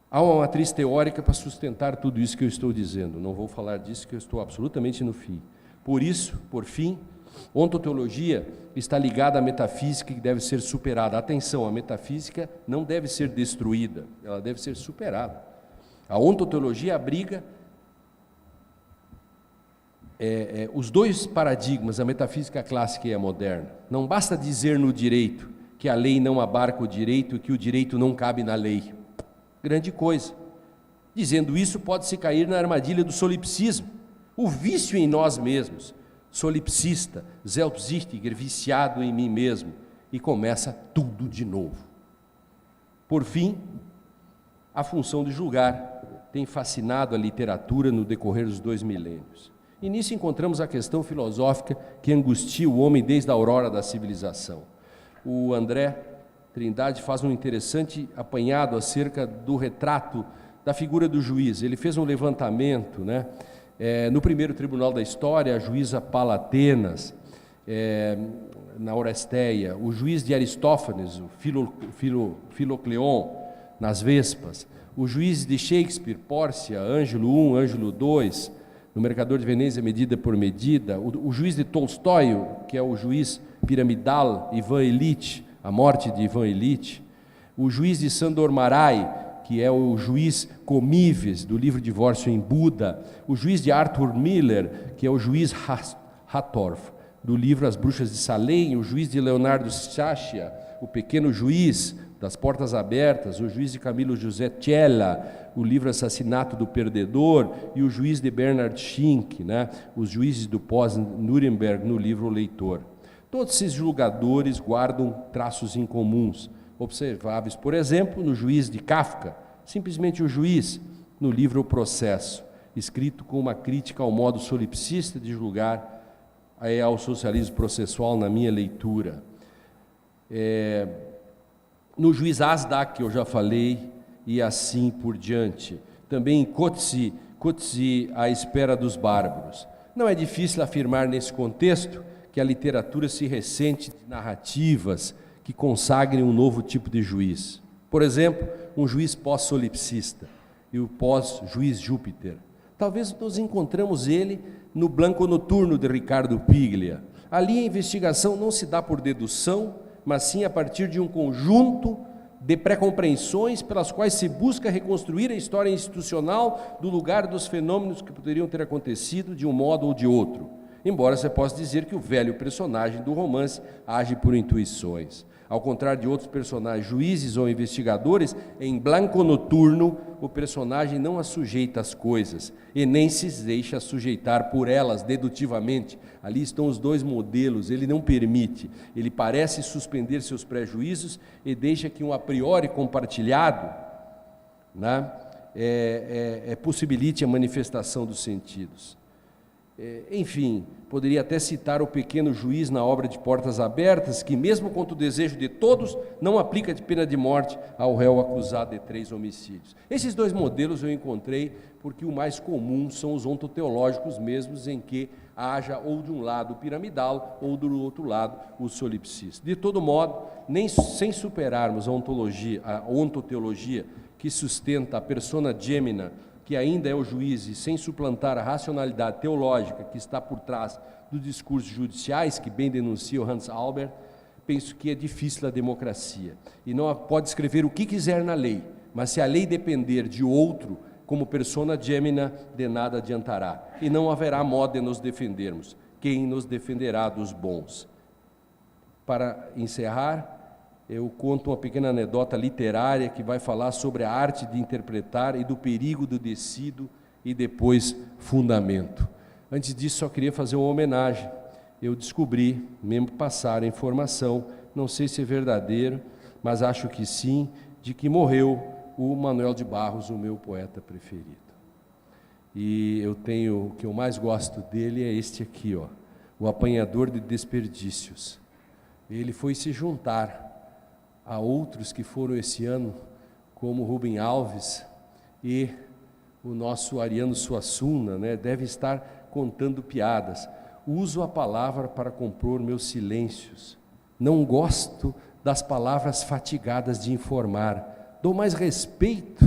Há uma matriz teórica para sustentar tudo isso que eu estou dizendo, não vou falar disso que eu estou absolutamente no fim. Por isso, por fim, ontoteologia está ligada à metafísica que deve ser superada. Atenção, a metafísica não deve ser destruída, ela deve ser superada. A ontoteologia abriga os dois paradigmas, a metafísica clássica e a moderna. Não basta dizer no direito que a lei não abarca o direito e que o direito não cabe na lei. Grande coisa. Dizendo isso, pode-se cair na armadilha do solipsismo, o vício em nós mesmos. Solipsista, selbsüchtiger, viciado em mim mesmo, e começa tudo de novo. Por fim, a função de julgar tem fascinado a literatura no decorrer dos 2 milênios. E nisso encontramos a questão filosófica que angustia o homem desde a aurora da civilização. O André Trindade faz um interessante apanhado acerca do retrato da figura do juiz. Ele fez um levantamento, né? No primeiro tribunal da história, a juíza Palatenas, na Oresteia, o juiz de Aristófanes, o Filocleon, nas Vespas, o juiz de Shakespeare, Pórcia, Ângelo I, Ângelo II, no Mercador de Veneza, Medida por Medida, o juiz de Tolstói, que é o juiz piramidal, Ivan Ilitch, a morte de Ivan Ilitch, o juiz de Sandor Márai, que é o juiz Comíves, do livro Divórcio em Buda, o juiz de Arthur Miller, que é o juiz Hattorf, do livro As Bruxas de Salem, o juiz de Leonardo Sciascia, o pequeno juiz das Portas Abertas, o juiz de Camilo José Cella, o livro Assassinato do Perdedor, e o juiz de Bernhard Schinck, né? Os juízes do pós-Nuremberg, no livro O Leitor. Todos esses julgadores guardam traços incomuns, observáveis, por exemplo, no juiz de Kafka, simplesmente o juiz, no livro O Processo, escrito com uma crítica ao modo solipsista de julgar ao socialismo processual na minha leitura. No juiz Asdak, que eu já falei, e assim por diante. Também em Coetzee, A Espera dos Bárbaros. Não é difícil afirmar nesse contexto que a literatura se ressente de narrativas que consagrem um novo tipo de juiz. Por exemplo, um juiz pós-solipsista e o pós-juiz Júpiter. Talvez nós encontramos ele no Blanco Noturno de Ricardo Piglia. Ali a investigação não se dá por dedução, mas sim a partir de um conjunto de pré-compreensões pelas quais se busca reconstruir a história institucional do lugar dos fenômenos que poderiam ter acontecido de um modo ou de outro. Embora você possa dizer que o velho personagem do romance age por intuições. A Ao contrário de outros personagens, juízes ou investigadores, em Blanco Noturno, o personagem não as sujeita às coisas e nem se deixa sujeitar por elas dedutivamente. Ali estão os dois modelos, ele não permite. Ele parece suspender seus prejuízos e deixa que um a priori compartilhado, né, possibilite a manifestação dos sentidos. Enfim, poderia até citar o pequeno juiz na obra de Portas Abertas, que mesmo contra o desejo de todos, não aplica de pena de morte ao réu acusado de 3 homicídios. Esses dois modelos eu encontrei porque o mais comum são os ontoteológicos mesmos, em que haja ou de um lado o piramidal ou do outro lado o solipsista. De todo modo, nem sem superarmos a ontoteologia que sustenta a persona gemina, que ainda é o juiz, e sem suplantar a racionalidade teológica que está por trás dos discursos judiciais, que bem denuncia o Hans Albert, penso que é difícil a democracia. E não pode escrever o que quiser na lei, mas se a lei depender de outro, como persona gemina, de nada adiantará. E não haverá modo de nos defendermos. Quem nos defenderá dos bons? Para encerrar, eu conto uma pequena anedota literária que vai falar sobre a arte de interpretar e do perigo do decido e depois fundamento. Antes disso, só queria fazer uma homenagem. Eu descobri, mesmo passar a informação, não sei se é verdadeiro, mas acho que sim, de que morreu o Manuel de Barros, o meu poeta preferido. E o que eu mais gosto dele é este aqui, ó, o apanhador de desperdícios. Ele foi se juntar a outros que foram esse ano, como Rubem Alves e o nosso Ariano Suassuna, né? Deve estar contando piadas. Uso a palavra para compor meus silêncios. Não gosto das palavras fatigadas de informar. Dou mais respeito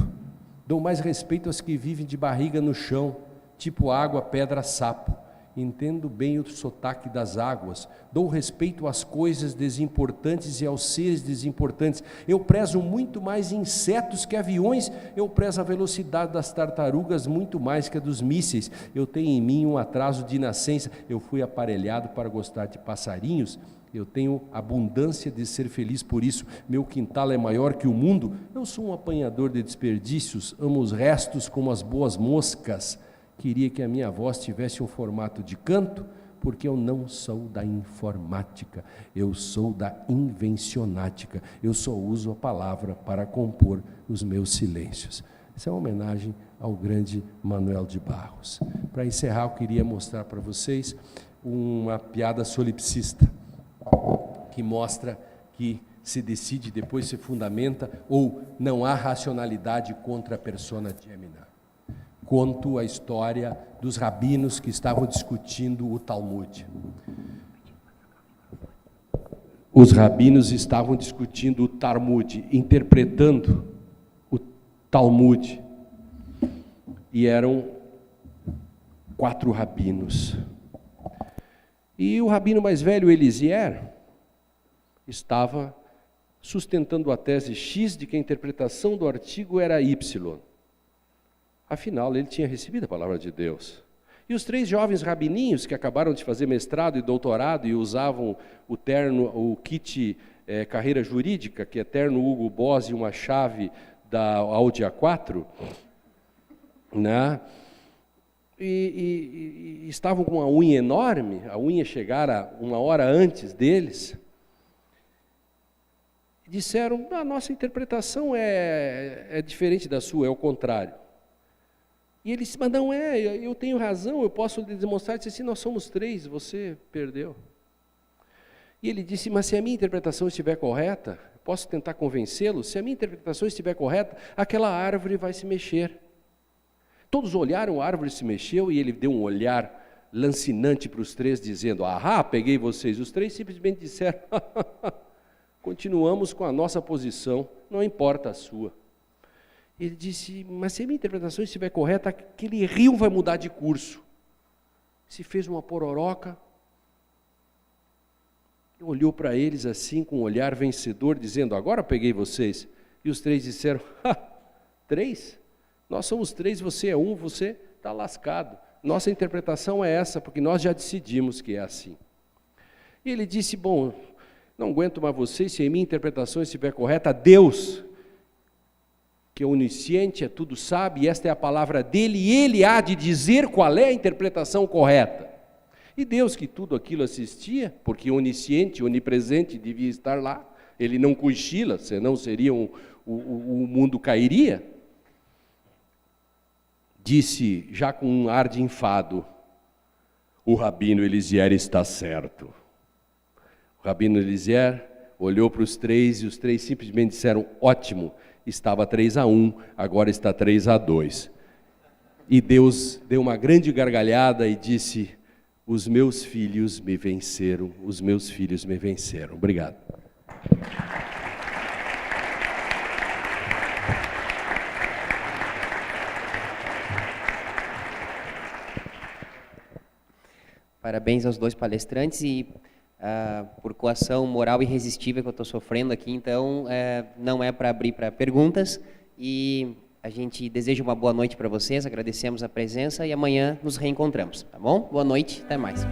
aos que vivem de barriga no chão, tipo água, pedra, sapo. Entendo bem o sotaque das águas, dou respeito às coisas desimportantes e aos seres desimportantes. Eu prezo muito mais insetos que aviões, eu prezo a velocidade das tartarugas muito mais que a dos mísseis. Eu tenho em mim um atraso de nascença, eu fui aparelhado para gostar de passarinhos, eu tenho abundância de ser feliz por isso, meu quintal é maior que o mundo, eu sou um apanhador de desperdícios, amo os restos como as boas moscas. Queria que a minha voz tivesse um formato de canto, porque eu não sou da informática, eu sou da invencionática, eu só uso a palavra para compor os meus silêncios. Essa é uma homenagem ao grande Manuel de Barros. Para encerrar, eu queria mostrar para vocês uma piada solipsista, que mostra que se decide, depois se fundamenta, ou não há racionalidade contra a persona gemina. Conto a história dos rabinos que estavam discutindo o Talmud. Os rabinos estavam discutindo o Talmud, interpretando o Talmud. E eram 4 rabinos. E o rabino mais velho, Eliezer, estava sustentando a tese X de que a interpretação do artigo era Y. Afinal, ele tinha recebido a palavra de Deus. E os 3 jovens rabininhos que acabaram de fazer mestrado e doutorado e usavam o kit carreira jurídica, que é terno Hugo Boss e uma chave da Audi A4, né? E estavam com uma unha enorme, a unha chegara 1 hora antes deles, e disseram, a nossa interpretação é diferente da sua, é o contrário. E ele disse, mas não é, eu tenho razão, eu posso lhe demonstrar. Ele disse assim, nós somos 3, você perdeu. E ele disse, mas se a minha interpretação estiver correta, posso tentar convencê-lo, se a minha interpretação estiver correta, aquela árvore vai se mexer. Todos olharam, a árvore se mexeu, e ele deu um olhar lancinante para os 3, dizendo, ahá, peguei vocês. Os 3 simplesmente disseram, continuamos com a nossa posição, não importa a sua. Ele disse, mas se a minha interpretação estiver correta, aquele rio vai mudar de curso. Se fez uma pororoca, olhou para eles assim, com um olhar vencedor, dizendo, agora peguei vocês. E os 3 disseram, 3? Nós somos 3, você é 1, você está lascado. Nossa interpretação é essa, porque nós já decidimos que é assim. E ele disse, bom, Não aguento mais vocês, se a minha interpretação estiver correta, Deus, que é onisciente, é tudo sabe, e esta é a palavra dele, e ele há de dizer qual é a interpretação correta. E Deus, que tudo aquilo assistia, porque onisciente, onipresente, devia estar lá, ele não cochila, senão o mundo cairia, disse, já com um ar de enfado, o Rabino Eliezer está certo. O Rabino Eliezer olhou para os três, e os três simplesmente disseram, ótimo, estava 3-1, agora está 3-2. E Deus deu uma grande gargalhada e disse, os meus filhos me venceram, os meus filhos me venceram. Obrigado. Parabéns aos dois palestrantes e por coação moral irresistível que eu estou sofrendo aqui, então não é para abrir para perguntas e a gente deseja uma boa noite para vocês, agradecemos a presença e amanhã nos reencontramos, tá bom? Boa noite, até mais.